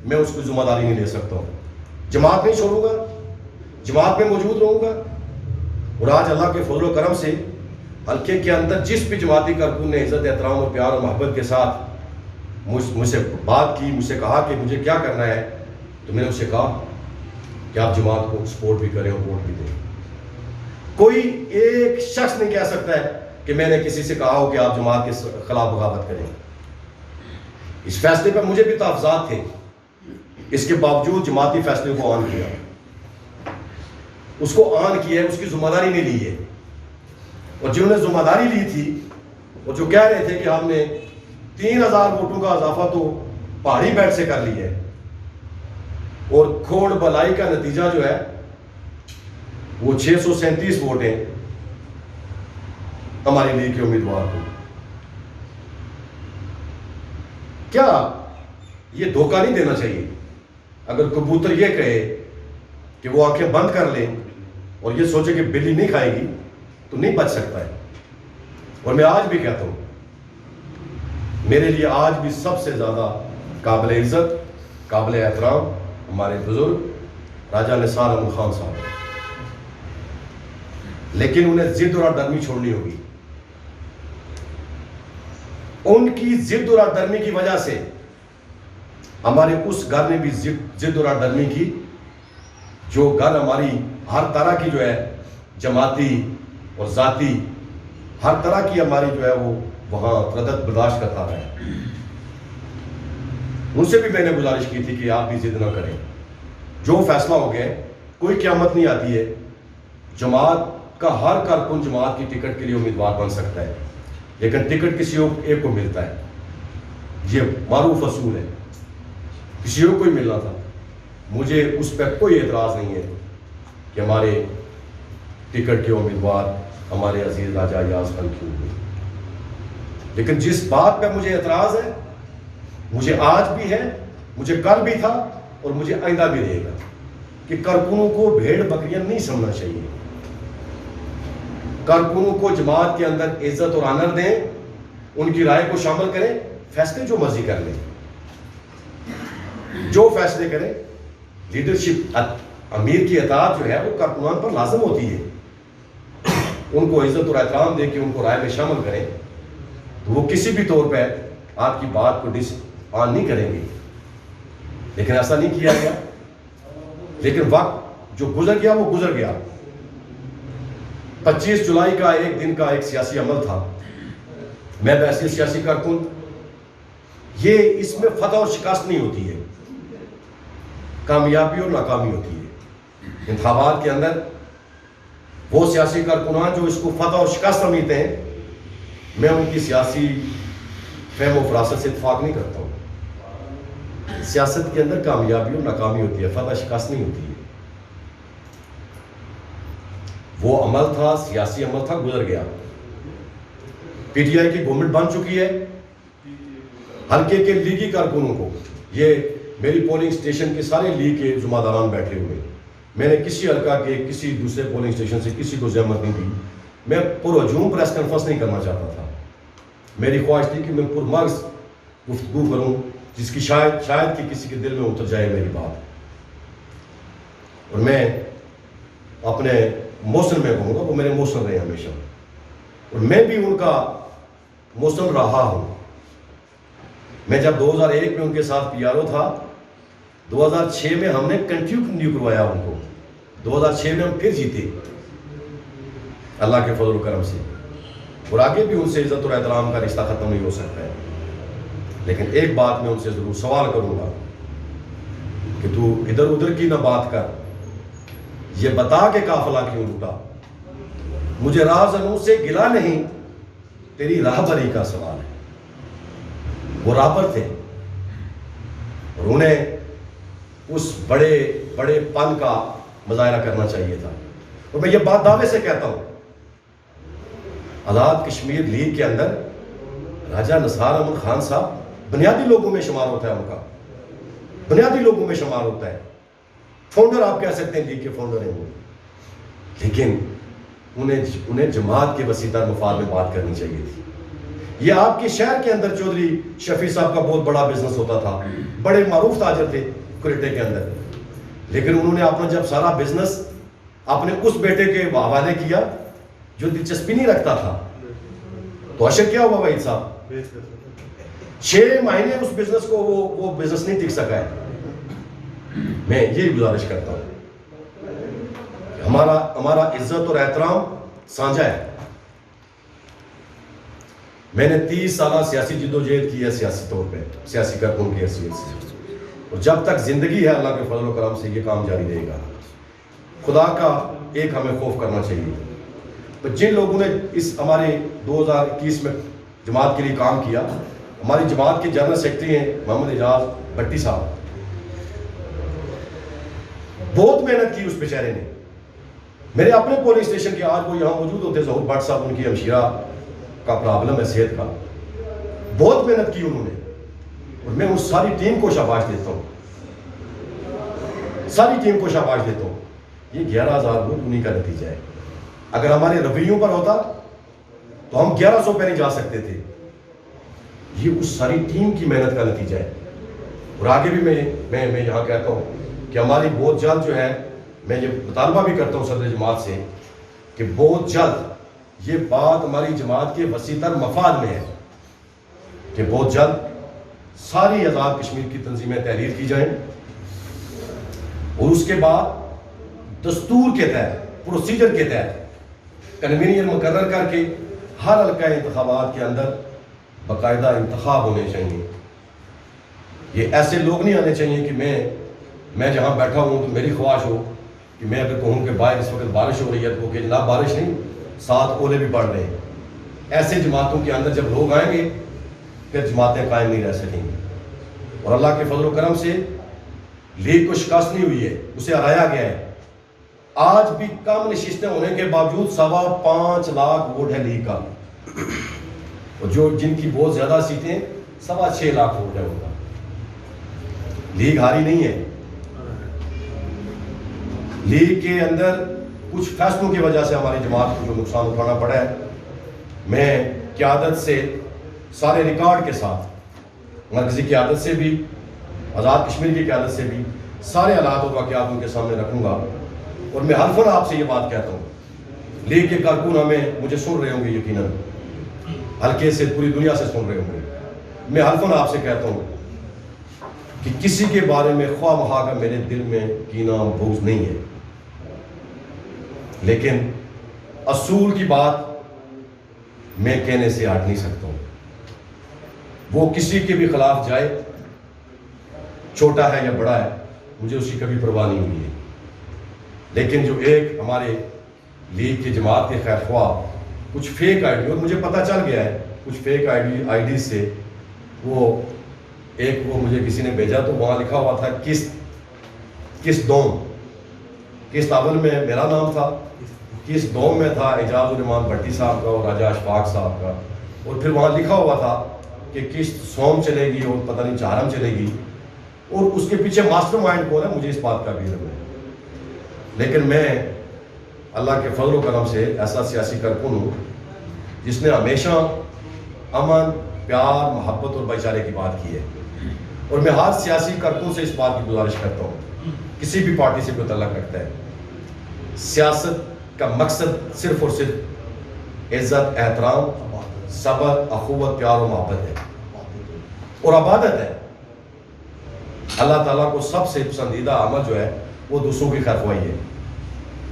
میں اس کو ذمہ داری نہیں لے سکتا ہوں. جماعت نہیں چھوڑوں گا، جماعت میں موجود رہوں گا. اور آج اللہ کے فضل و کرم سے حلقے کے اندر جس بھی جماعتی کارکن نے عزت احترام اور پیار اور محبت کے ساتھ مجھ سے بات کی، مجھ سے کہا کہ مجھے کیا کرنا ہے، تو میں نے اس سے کہا کہ آپ جماعت کو سپورٹ بھی کریں اور ووٹ بھی دیں. کوئی ایک شخص نہیں کہہ سکتا ہے کہ میں نے کسی سے کہا ہو کہ آپ جماعت کے خلاف بغاوت کریں. اس فیصلے پر مجھے بھی تحفظات تھے، اس کے باوجود جماعتی فیصلے کو آن کیا. اس کو آن کیا ہے، اس کی ذمہ داری نہیں لی ہے. اور جنہوں نے ذمہ داری لی تھی اور جو کہہ رہے تھے کہ ہم نے 3000 ووٹوں کا اضافہ تو پہاڑی بیٹھ سے کر لی ہے، اور کھوڑ بلائی کا نتیجہ جو ہے وہ 637 ووٹ ہیں ہماری لیگ کے امیدوار کو. کیا یہ دھوکہ نہیں دینا چاہیے؟ اگر کبوتر یہ کہے کہ وہ آنکھیں بند کر لیں اور یہ سوچے کہ بلی نہیں کھائے گی تو نہیں بچ سکتا ہے. اور میں آج بھی کہتا ہوں، میرے لیے آج بھی سب سے زیادہ قابل عزت، قابل احترام ہمارے بزرگ راجہ نثار احمد خان صاحب ہیں. لیکن انہیں ضد اور ڈرمی چھوڑنی ہوگی. ان کی ضد اور ڈرمی کی وجہ سے ہمارے اس گھر نے بھی ضد اور ڈرمی کی، جو گھر ہماری ہر طرح کی جو ہے جماعتی اور ذاتی ہر طرح کی ہماری جو ہے وہ وہاں ردت برداشت کرتا ہے. ان سے بھی میں نے گزارش کی تھی کہ آپ بھی ضد نہ کریں. جو فیصلہ ہو گیا، کوئی قیامت نہیں آتی ہے. جماعت کا ہر کارکن جماعت کی ٹکٹ کے لیے امیدوار بن سکتا ہے، لیکن ٹکٹ کسی ایک کو ملتا ہے. یہ معروف اصول ہے، کسی ایک کو ہی ملنا تھا. مجھے اس پہ کوئی اعتراض نہیں ہے کہ ہمارے ٹکٹ کے امیدوار ہمارے عزیز راجہ ایاز خان کیوں ہوئے. لیکن جس بات پہ مجھے اعتراض ہے، مجھے آج بھی ہے، مجھے کل بھی تھا اور مجھے آئندہ بھی رہے گا، کہ کارکنوں کو بھیڑ بکریاں نہیں سمجھنا چاہیے. کارکنوں کو جماعت کے اندر عزت اور آنر دیں، ان کی رائے کو شامل کریں، فیصلے جو مرضی کر لیں، جو فیصلے کریں. لیڈرشپ امیر کی اطاعت جو ہے وہ کارکنان پر لازم ہوتی ہے. ان کو عزت اور احترام دے کے ان کو رائے میں شامل کریں تو وہ کسی بھی طور پہ آپ کی بات کو ڈس آن نہیں کریں گے. لیکن ایسا نہیں کیا گیا. لیکن وقت جو گزر گیا وہ گزر گیا. 25 جولائی کا ایک دن کا ایک سیاسی عمل تھا. میں ایسے سیاسی کارکن، یہ اس میں فتح اور شکست نہیں ہوتی ہے، کامیابی اور ناکامی ہوتی ہے. انتخابات کے اندر وہ سیاسی کارکنان جو اس کو فتح اور شکست سمجھتے ہیں، میں ان کی سیاسی فہم و فراست سے اتفاق نہیں کرتا ہوں. سیاست کے اندر کامیابی اور ناکامی ہوتی ہے، فتح شکست نہیں ہوتی ہے. وہ عمل تھا، سیاسی عمل تھا، گزر گیا. پی ٹی آئی کی گورنمنٹ بن چکی ہے. حلقے کے لیگی کارکنوں کو، یہ میری پولنگ اسٹیشن کے سارے لیگ کے ذمہ داران بیٹھے ہوئے، میں نے کسی حلقہ کے کسی دوسرے پولنگ اسٹیشن سے کسی کو زحمت نہیں دی. میں پرہجوم پریس کانفرنس نہیں کرنا چاہتا تھا. میری خواہش تھی کہ میں پرمغز گفتگو کروں جس کی شاید کہ کسی کے دل میں اتر جائے میری بات. اور میں اپنے موسن میں کہوں گا، وہ میرے موسن رہے ہمیشہ، اور میں بھی ان کا موسن رہا ہوں. میں جب 2001 میں ان کے ساتھ پی آر او تھا، 2006 میں ہم نے کنٹینیو کروایا ان کو. 2006 میں ہم پھر جیتے اللہ کے فضل و کرم سے. اور آگے بھی ان سے عزت اور احترام کا رشتہ ختم نہیں ہو سکتا ہے. لیکن ایک بات میں ان سے ضرور سوال کروں گا کہ تو ادھر ادھر کی نہ بات کر، یہ بتا کہ قافلہ کیوں لوٹا، مجھے راہزنوں سے گلا نہیں، تیری راہبری کا سوال ہے۔ وہ راہبر تھے اور انہیں اس بڑے بڑے پن کا مظاہرہ کرنا چاہیے تھا۔ اور میں یہ بات دعوے سے کہتا ہوں، آزاد کشمیر لیگ کے اندر راجہ نثار احمد خان صاحب بنیادی لوگوں میں شمار ہوتا ہے، ان کا بنیادی لوگوں میں شمار ہوتا ہے، فاؤنڈر آپ کہہ سکتے ہیں، لیگ کے فاؤنڈر ہیں وہ، لیکن انہیں جماعت کے وسیع تر مفاد میں بات کرنی چاہیے تھی۔ یہ آپ کے شہر کے اندر چودھری شفیع صاحب کا بہت بڑا بزنس ہوتا تھا، بڑے معروف تاجر تھے کوئٹے کے اندر، لیکن انہوں نے اپنا جب سارا بزنس اپنے اس بیٹے کے حوالے کیا جو دلچسپی نہیں رکھتا تھا، تو اشر کیا ہوا وحید صاحب؟ 6 مہینے اس بزنس کو وہ بزنس نہیں ٹک سکا ہے۔ میں یہی گزارش کرتا ہوں، ہمارا عزت اور احترام سانجا ہے۔ میں نے 30 سالہ سیاسی جدوجہد کی ہے، سیاسی طور پہ، سیاسی کارکن کی حیثیت سے، اور جب تک زندگی ہے اللہ کے فضل و کرم سے یہ کام جاری رہے گا۔ خدا کا ایک ہمیں خوف کرنا چاہیے۔ تو جن لوگوں نے اس ہمارے 2021 میں جماعت کے لیے کام کیا، ہماری جماعت کے جنرل سیکرٹری ہیں محمد اعجاز بھٹی صاحب، بہت محنت کی اس بیچارے نے۔ میرے اپنے پولنگ اسٹیشن کے آج وہ یہاں موجود ہوتے، ظہور بٹ صاحب، ان کی ہمشیرہ کا پرابلم ہے صحت کا، بہت محنت کی انہوں نے، اور میں اس ساری ٹیم کو شاباش دیتا ہوں، ساری ٹیم کو شاباش دیتا ہوں۔ یہ 11,000 ووٹ انہی کا نتیجہ ہے۔ اگر ہمارے رویوں پر ہوتا تو ہم 1100 پہ نہیں جا سکتے تھے۔ یہ اس ساری ٹیم کی محنت کا نتیجہ ہے۔ اور آگے بھی میں یہاں کہتا ہوں کہ ہماری بہت جلد جو ہے، میں یہ مطالبہ بھی کرتا ہوں صدر جماعت سے کہ بہت جلد یہ بات ہماری جماعت کے وسیع تر مفاد میں ہے کہ بہت جلد ساری آزاد کشمیر کی تنظیمیں تحریر کی جائیں، اور اس کے بعد دستور کے تحت، پروسیجر کے تحت کنوینئر مقرر کر کے ہر حلقہ انتخابات کے اندر باقاعدہ انتخاب ہونے چاہیے۔ یہ ایسے لوگ نہیں آنے چاہیے کہ میں جہاں بیٹھا ہوں تو میری خواہش ہو کہ میں اگر کہوں کہ باہر اس وقت بارش ہو رہی ہے تو کہ جناب بارش نہیں، ساتھ اولے بھی پڑ رہے ہیں۔ ایسے جماعتوں کے اندر جب لوگ آئیں گے پھر جماعتیں قائم نہیں رہ سکیں گی۔ اور اللہ کے فضل و کرم سے لیگ کو شکست نہیں ہوئی ہے، اسے ہرایا گیا ہے۔ آج بھی کم نشستیں ہونے کے باوجود 5.25 لاکھ ووٹ ہے لیگ کا، اور جن کی بہت زیادہ سیٹیں 6.25 لاکھ ووٹ ہے ان کا۔ لیگ ہاری نہیں ہے۔ لیگ کے اندر کچھ فیصلوں کی وجہ سے ہماری جماعت کو جو نقصان اٹھانا پڑا ہے، میں قیادت سے سارے ریکارڈ کے ساتھ، مرکزی قیادت سے بھی، آزاد کشمیر کی قیادت سے بھی، سارے حالات و واقعات ان کے سامنے رکھوں گا۔ اور میں حلفاً آپ سے یہ بات کہتا ہوں، لیگ کے کارکن مجھے سن رہے ہوں گے، یقیناً حلقے سے، پوری دنیا سے سن رہے ہوں گے۔ میں حلفاً آپ سے کہتا ہوں کہ کسی کے بارے میں خواہ مخواہ کا میرے دل میں کینہ بغض نہیں ہے، لیکن اصول کی بات میں کہنے سے ہٹ نہیں سکتا ہوں۔ وہ کسی کے بھی خلاف جائے، چھوٹا ہے یا بڑا ہے، مجھے اس کی کبھی پرواہ نہیں ہوئی ہے، لیکن جو ایک ہمارے لیگ کی جماعت کے خیر خواہ کچھ فیک آئی ڈی، اور مجھے پتہ چل گیا ہے کچھ فیک آئی ڈی سے، وہ مجھے کسی نے بھیجا تو وہاں لکھا ہوا تھا کس دوم، کس اول میں میرا نام تھا، کس دوم میں تھا اعجاز الرحمان بھٹی صاحب کا اور راجہ اشفاق صاحب کا، اور پھر وہاں لکھا ہوا تھا کہ کس سوم چلے گی اور پتہ نہیں چہارم چلے گی، اور اس کے پیچھے ماسٹر مائنڈ کون ہے مجھے اس بات کا بھی علم ہے۔ لیکن میں اللہ کے فضل و کرم سے ایسا سیاسی کارکن ہوں جس نے ہمیشہ امن، پیار، محبت اور بھائی چارے کی بات کی ہے، اور میں ہر سیاسی کارکن سے اس بات کی گزارش کرتا ہوں، کسی بھی پارٹی سے کوئی تعلق رکھتا ہے، سیاست کا مقصد صرف اور صرف عزت، احترام، صبر، اخوت، پیار و محبت ہے اور عبادت ہے۔ اللہ تعالیٰ کو سب سے پسندیدہ عمل جو ہے وہ دوسروں کی خیر خواہی ہے،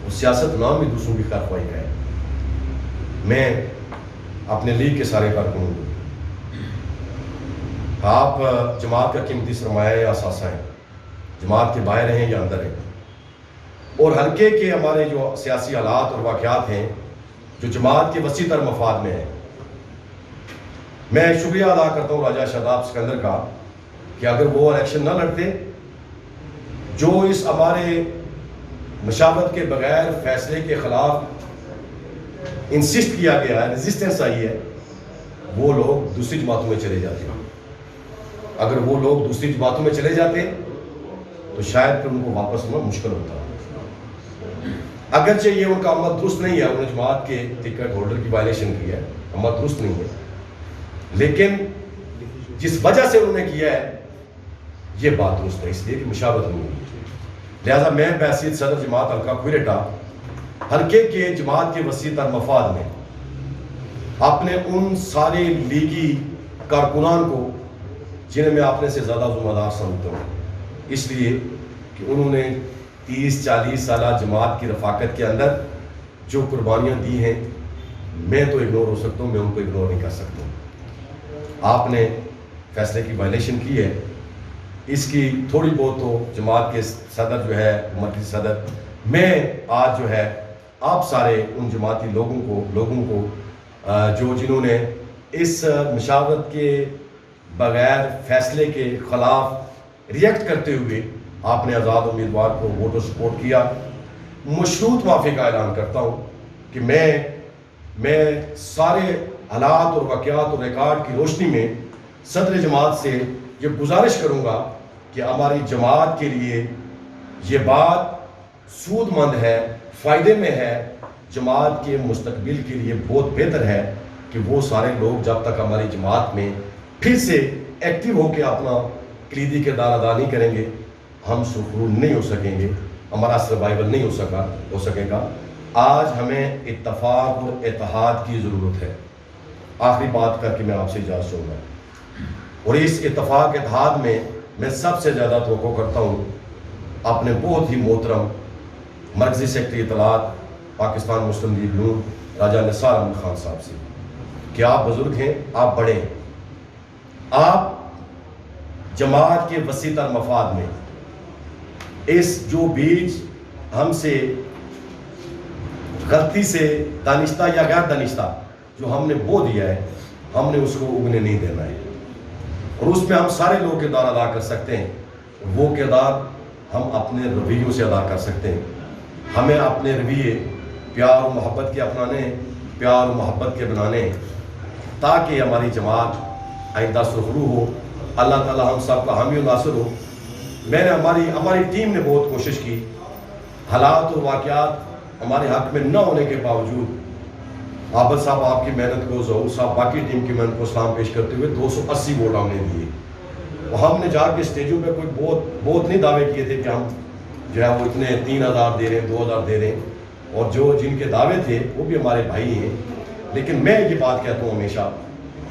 اور سیاست نام بھی دوسروں کی خیر خواہی کا ہے۔ میں اپنے لیگ کے سارے کارکنوں کو، آپ جماعت کا قیمتی سرمایہ یا اثاثہ ہیں، جماعت کے باہر ہیں یا اندر ہیں، اور حلقے کے ہمارے جو سیاسی حالات اور واقعات ہیں جو جماعت کے وسیع تر مفاد میں ہیں۔ میں شکریہ ادا کرتا ہوں راجہ شاداب سکندر کا کہ اگر وہ الیکشن نہ لڑتے، جو اس ہمارے مشاورت کے بغیر فیصلے کے خلاف انسسٹ کیا گیا ہے، ریزسٹنس آئی ہے، وہ لوگ دوسری جماعتوں میں چلے جاتے ہیں۔ اگر وہ لوگ دوسری جماعتوں میں چلے جاتے تو شاید پھر ان کو واپس ہونا مشکل ہوتا۔ اگرچہ یہ ان کا عمل درست نہیں ہے، انہوں نے جماعت کے ٹکٹ ہولڈر کی وائلیشن کی ہے، عمل درست نہیں ہے، لیکن جس وجہ سے انہوں نے کیا ہے یہ بات درست ہے، اس لیے کہ مشاورت نہیں ہوئی۔ لہٰذا میں بحیثیت صدر جماعت حلقہ کوئٹہ حلقے کے جماعت کے وسیع تر مفاد میں اپنے ان سارے لیگی کارکنان کو جنہیں میں اپنے سے زیادہ ذمہ دار سمجھتا ہوں، اس لیے کہ انہوں نے 30-40 سالہ جماعت کی رفاقت کے اندر جو قربانیاں دی ہیں، میں تو اگنور ہو سکتا ہوں، میں ان کو اگنور نہیں کر سکتا ہوں۔ آپ نے فیصلے کی وائلیشن کی ہے، اس کی تھوڑی بہت تو جماعت کے صدر جو ہے، مرکزی صدر، میں آج جو ہے آپ سارے ان جماعتی لوگوں کو جو جنہوں نے اس مشاورت کے بغیر فیصلے کے خلاف ریئیکٹ کرتے ہوئے آپ نے آزاد امیدوار کو ووٹ و سپورٹ کیا، مشروط معافی کا اعلان کرتا ہوں کہ میں سارے حالات اور واقعات اور ریکارڈ کی روشنی میں صدر جماعت سے یہ گزارش کروں گا کہ ہماری جماعت کے لیے یہ بات سود مند ہے، فائدے میں ہے، جماعت کے مستقبل کے لیے بہت بہتر ہے کہ وہ سارے لوگ جب تک ہماری جماعت میں پھر سے ایکٹیو ہو کے اپنا کلیدی کردار ادا نہیں کریں گے، ہم سرخرو نہیں ہو سکیں گے، ہمارا سروائیول نہیں ہو سکے گا۔ آج ہمیں اتفاق اور اتحاد کی ضرورت ہے۔ آخری بات کر کے میں آپ سے اجازت چاہوں گا، اور اس اتفاق اتحاد میں سب سے زیادہ توقع کرتا ہوں اپنے بہت ہی محترم مرکزی سیکرٹری اطلاعات پاکستان مسلم لیگ نون راجہ نثار احمد خان صاحب سے کہ آپ بزرگ ہیں، آپ بڑے ہیں، آپ جماعت کے وسیع تر مفاد میں اس جو بیج ہم سے غلطی سے دانستہ یا غیر دانستہ جو ہم نے بو دیا ہے، ہم نے اس کو اگنے نہیں دینا ہے، اور اس میں ہم سارے لوگ کردار ادا کر سکتے ہیں۔ وہ کردار ہم اپنے رویوں سے ادا کر سکتے ہیں۔ ہمیں اپنے رویے پیار و محبت کے اپنانے ہیں، پیار و محبت کے بنانے ہیں، تاکہ ہماری جماعت آئندہ سرخرو ہو، اللہ تعالی ہم سب کا حامی و ناصر ہو۔ میں نے ہماری ٹیم نے بہت کوشش کی، حالات اور واقعات ہمارے حق میں نہ ہونے کے باوجود عابد صاحب آپ کی محنت کو، ظہور صاحب باقی ٹیم کی محنت کو سلام پیش کرتے ہوئے 280 ووٹ ہم نے دیے۔ ہم نے جا کے اسٹیجوں پہ کوئی بہت نہیں دعوے کیے تھے کہ ہم جو ہے وہ اتنے 3000 دے رہے ہیں، 2000 دے رہے ہیں، اور جن کے دعوے تھے وہ بھی ہمارے بھائی ہیں۔ لیکن میں یہ بات کہتا ہوں ہمیشہ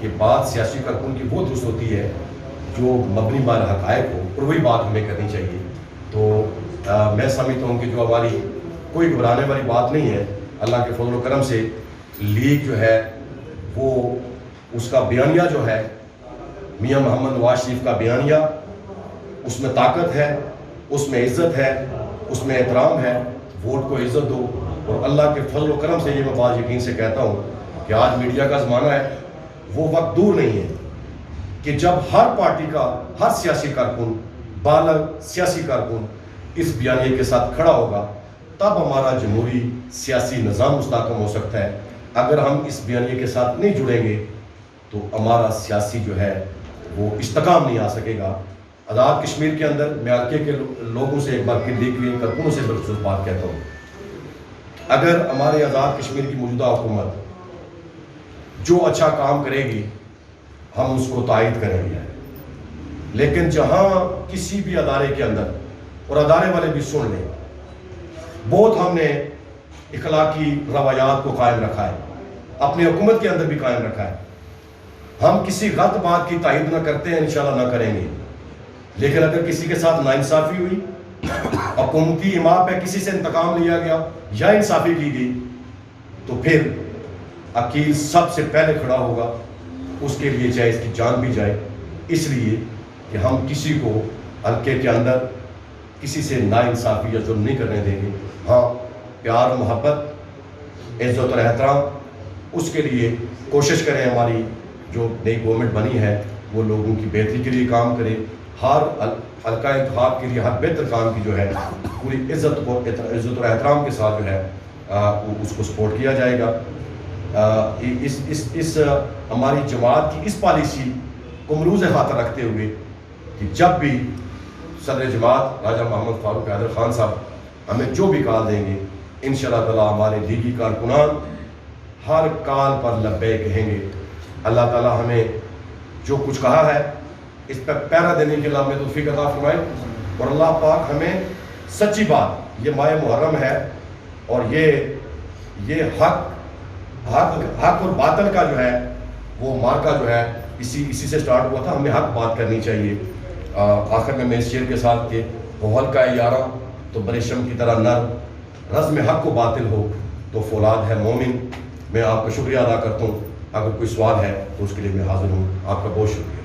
کہ بات سیاسی کارکن کی وہ درست ہوتی ہے جو مبنی بر حقائق ہو، اور وہی بات ہمیں کرنی چاہیے۔ تو میں سمجھتا ہوں کہ جو ہماری کوئی گھبرانے والی بات نہیں ہے، اللہ کے فضل و کرم سے لیگ جو ہے وہ اس کا بیانیہ جو ہے میاں محمد نواز شریف کا بیانیہ، اس میں طاقت ہے، اس میں عزت ہے، اس میں احترام ہے۔ ووٹ کو عزت دو، اور اللہ کے فضل و کرم سے یہ میں بات یقین سے کہتا ہوں کہ آج میڈیا کا زمانہ ہے، وہ وقت دور نہیں ہے کہ جب ہر پارٹی کا ہر سیاسی کارکن، بالغ سیاسی کارکن اس بیانیے کے ساتھ کھڑا ہوگا، تب ہمارا جمہوری سیاسی نظام مستحکم ہو سکتا ہے۔ اگر ہم اس بیانیے کے ساتھ نہیں جڑیں گے تو ہمارا سیاسی جو ہے وہ استحکام نہیں آ سکے گا۔ آزاد کشمیر کے اندر میں حلقے کے لوگوں سے ایک بار پھر لیگ کارکنوں سے بالخصوص بات کہتا ہوں، اگر ہمارے آزاد کشمیر کی موجودہ حکومت جو اچھا کام کرے گی ہم اس کو تائید کریں گے، لیکن جہاں کسی بھی ادارے کے اندر، اور ادارے والے بھی سن لیں، بہت ہم نے اخلاقی روایات کو قائم رکھا ہے، اپنی حکومت کے اندر بھی قائم رکھا ہے۔ ہم کسی غلط بات کی تائید نہ کرتے ہیں، انشاءاللہ نہ کریں گے، لیکن اگر کسی کے ساتھ ناانصافی ہوئی، حکومتی امام پہ کسی سے انتقام لیا گیا یا انصافی کی گئی، تو پھر عقیل سب سے پہلے کھڑا ہوگا، اس کے لیے چاہے اس کی جان بھی جائے، اس لیے کہ ہم کسی کو حلقے کے اندر کسی سے ناانصافی یا ظلم نہیں کرنے دیں گے. ہاں پیار و محبت عزت اور احترام اس کے لیے کوشش کریں. ہماری جو نئی گورنمنٹ بنی ہے وہ لوگوں کی بہتری کے لیے کام کرے. ہر حلقہ انتخاب کے لیے ہر بہتر کام کی جو ہے پوری عزت اور احترام کے ساتھ جو ہے اس کو سپورٹ کیا جائے گا. اس ہماری جماعت کی اس پالیسی کو ملوز خاطر رکھتے ہوئے کہ جب بھی صدر جماعت راجہ محمد فاروق حیدر خان صاحب ہمیں جو بھی کال دیں گے انشاءاللہ تعالیٰ ہمارے لیگی کارکنان ہر کال پر لبیک کہیں گے. اللہ تعالیٰ ہمیں جو کچھ کہا ہے اس پہ پیرا دینے کے لیے ہمیں توفیق عطا فرمائے. اور اللہ پاک ہمیں سچی بات، یہ ماہ محرم ہے اور یہ حق اور باطل کا جو ہے وہ مارکا جو ہے اسی سے سٹارٹ ہوا تھا. ہمیں حق بات کرنی چاہیے. آخر میں اس شعر کے ساتھ کہ وہ حلقہ یاراں تو بریشم کی طرح نر، رزم حق و باطل ہو تو فولاد ہے مومن. میں آپ کا شکریہ ادا کرتا ہوں. اگر کوئی سوال ہے تو اس کے لیے میں حاضر ہوں. آپ کا بہت شکریہ.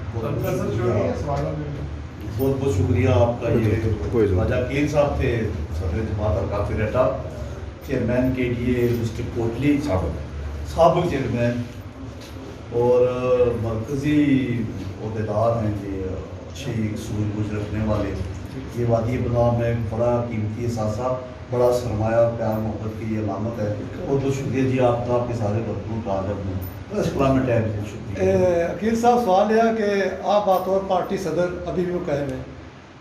بہت بہت شکریہ آپ کا. یہ راجہ کیل صاحب تھے صدر جماعت اور کافی ریٹا چیئرمین کے لیے مسٹر کوٹلی سابق چیئرمین اور مرکزی عہدیدار ہیں یہ اچھی سوجھ بوجھ رکھنے والے. یہ وادی بلا میں بڑا قیمتی اثاثہ، بڑا سرمایہ پیار محبت کی یہ علامت ہے. بہت بہت شکریہ جی آپ کا، آپ کے سارے برتنوں کا آج اپنے بس کلام ٹائم سے شکریہ. عقیل صاحب سوال یہ ہے کہ آپ بطور پارٹی صدر ابھی بھی قائم ہیں،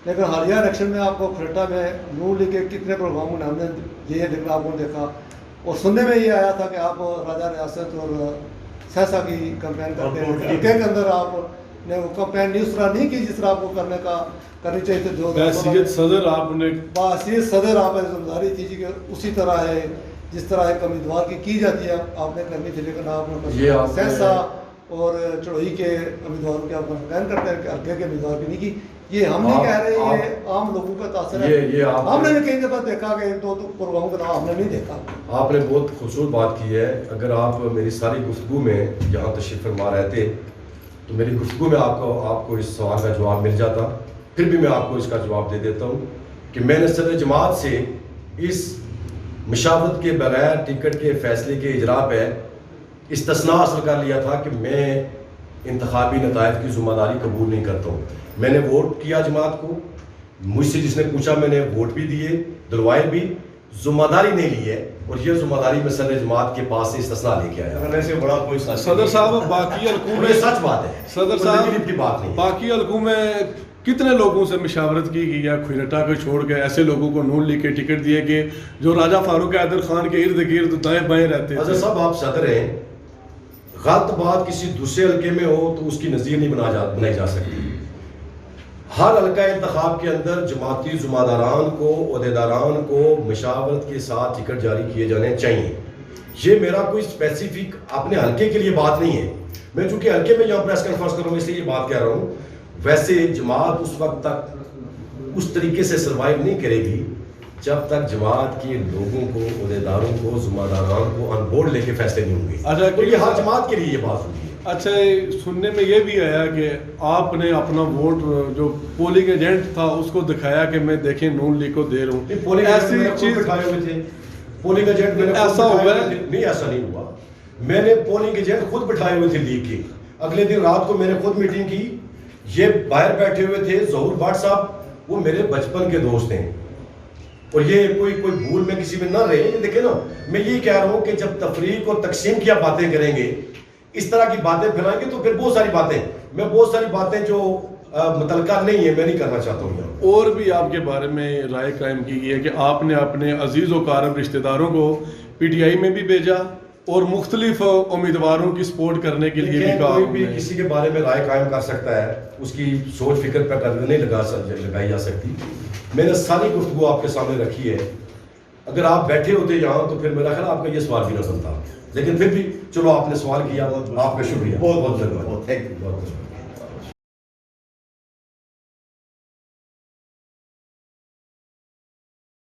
لیکن حالیہ الیکشن میں آپ کو کھرٹا میں نون لیگ کے کتنے پروگراموں نے ہم نے یہ دیکھنا آپ کو دیکھا اور سننے میں یہ آیا تھا کہ آپ راجہ ریاست اور سہسا کی کمپین کرتے ہیں. حلقے کے اندر آپ نے وہ کمپین اس طرح نہیں کی جس طرح آپ کو کرنی چاہیے تھی. جو بحیثیت صدر آپ نے بحیثیت صدر آپ ذمہ داری تھی کہ اسی طرح ہے جس طرح ایک امیدوار کی جاتی ہے آپ نے کرنی تھی، لیکن آپ نے سہسا اور چڑوئی کے امیدواروں کے آپ کمپین کرتے ہیں کہ حلقے کے امیدوار کی نہیں کی. یہ ہم نہیں کہہ رہے، یہ عام لوگوں کا تاثر ہے. ہم نے کئی دفعہ دیکھا کہ ایک دو پروگراموں کا نام ہم نے نہیں دیکھا. آپ نے بہت خوبصورت بات کی ہے. اگر آپ میری ساری گفتگو میں یہاں تشریف فرما رہے تھے تو میری گفتگو میں آپ کو اس سوال کا جواب مل جاتا. پھر بھی میں آپ کو اس کا جواب دے دیتا ہوں کہ میں نے صدر جماعت سے اس مشاورت کے بغیر ٹکٹ کے فیصلے کے اجرا پہ استثناء حاصل کر لیا تھا کہ میں انتخابی نتائج کی ذمہ داری قبول نہیں کرتا ہوں. میں نے ووٹ کیا جماعت کو، مجھ سے جس نے پوچھا میں نے ووٹ بھی دیے، دلوائے بھی، ذمہ داری نہیں لی ہے. اور یہ ذمہ داری میں صدر جماعت کے پاس سے استثناء لے کے آیا. ایسے بڑا کوئی صدر صاحب باقی حلقوں میں سچ بات ہے. صدر صاحب بات نہیں. باقی حلقوں میں کتنے لوگوں سے مشاورت کی گئی ہے کھیرٹا کو چھوڑ کے؟ ایسے لوگوں کو نون لیگ کے ٹکٹ دیے کہ جو راجہ فاروق حیدر خان کے ارد گرد دائیں بائیں رہتے ہیں. حضرت صاحب آپ صدر ہیں، غلط بات کسی دوسرے حلقے میں ہو تو اس کی نظیر نہیں بنائی جا سکتی. ہر حلقہ انتخاب کے اندر جماعتی ذمہ داران کو، عہدیداران کو مشاورت کے ساتھ ٹکٹ جاری کیے جانے چاہیے. یہ میرا کوئی اسپیسیفک اپنے حلقے کے لیے بات نہیں ہے. میں چونکہ حلقے میں یہاں پریس کانفرنس کر رہا ہوں اس لیے یہ بات کہہ رہا ہوں. ویسے جماعت اس وقت تک اس طریقے سے سروائیو نہیں کرے گی جب تک جماعت کے لوگوں کو، عہدیداروں کو، ذمہ داران کو آن بورڈ لے کے فیصلے نہیں ہوں گے. اچھا، یہ ہر جماعت کے لیے یہ بات ہوگی. اچھا، سننے میں یہ بھی آیا کہ آپ نے اپنا ووٹ جو پولنگ ایجنٹ تھا اس کو دکھایا کہ میں دیکھیں نون لیگ کو دے رہا ہوں. ایسی چیز پولنگ ایجنٹ ایسا ہوا ہے؟ نہیں، ایسا نہیں ہوا. میں نے پولنگ ایجنٹ خود بٹھائے ہوئے تھے لیگ کے. اگلے دن رات کو میں نے خود میٹنگ کی. یہ باہر بیٹھے ہوئے تھے ظہور بٹ صاحب، وہ میرے بچپن کے دوست ہیں. اور یہ کوئی بھول میں کسی میں نہ رہے. یہ دیکھیں نا، میں یہی کہہ رہا ہوں کہ جب تفریق اور تقسیم کی آپ باتیں کریں گے، اس طرح کی باتیں پھیلائیں گے تو پھر بہت ساری باتیں جو متعلقہ نہیں ہے میں نہیں کرنا چاہتا ہوں یہاں. اور بھی آپ کے بارے میں رائے قائم کی گئی ہے کہ آپ نے اپنے عزیز و قارب رشتہ داروں کو پی ٹی آئی میں بھی بھیجا اور مختلف امیدواروں کی سپورٹ کرنے کے لیے بھی کہا. کوئی بھی کسی کے بارے میں رائے قائم کر سکتا ہے، اس کی سوچ فکر پہ قدر نہیں لگائی جا سکتی. میں نے ساری گفتگو آپ کے سامنے رکھی ہے. اگر آپ بیٹھے ہوتے یہاں تو پھر میرا خیال آپ کا یہ سوال بھی نہ بنتا. لیکن پھر بھی چلو آپ نے سوال کیا، آپ کا شکریہ. بہت بہت دھنیواد.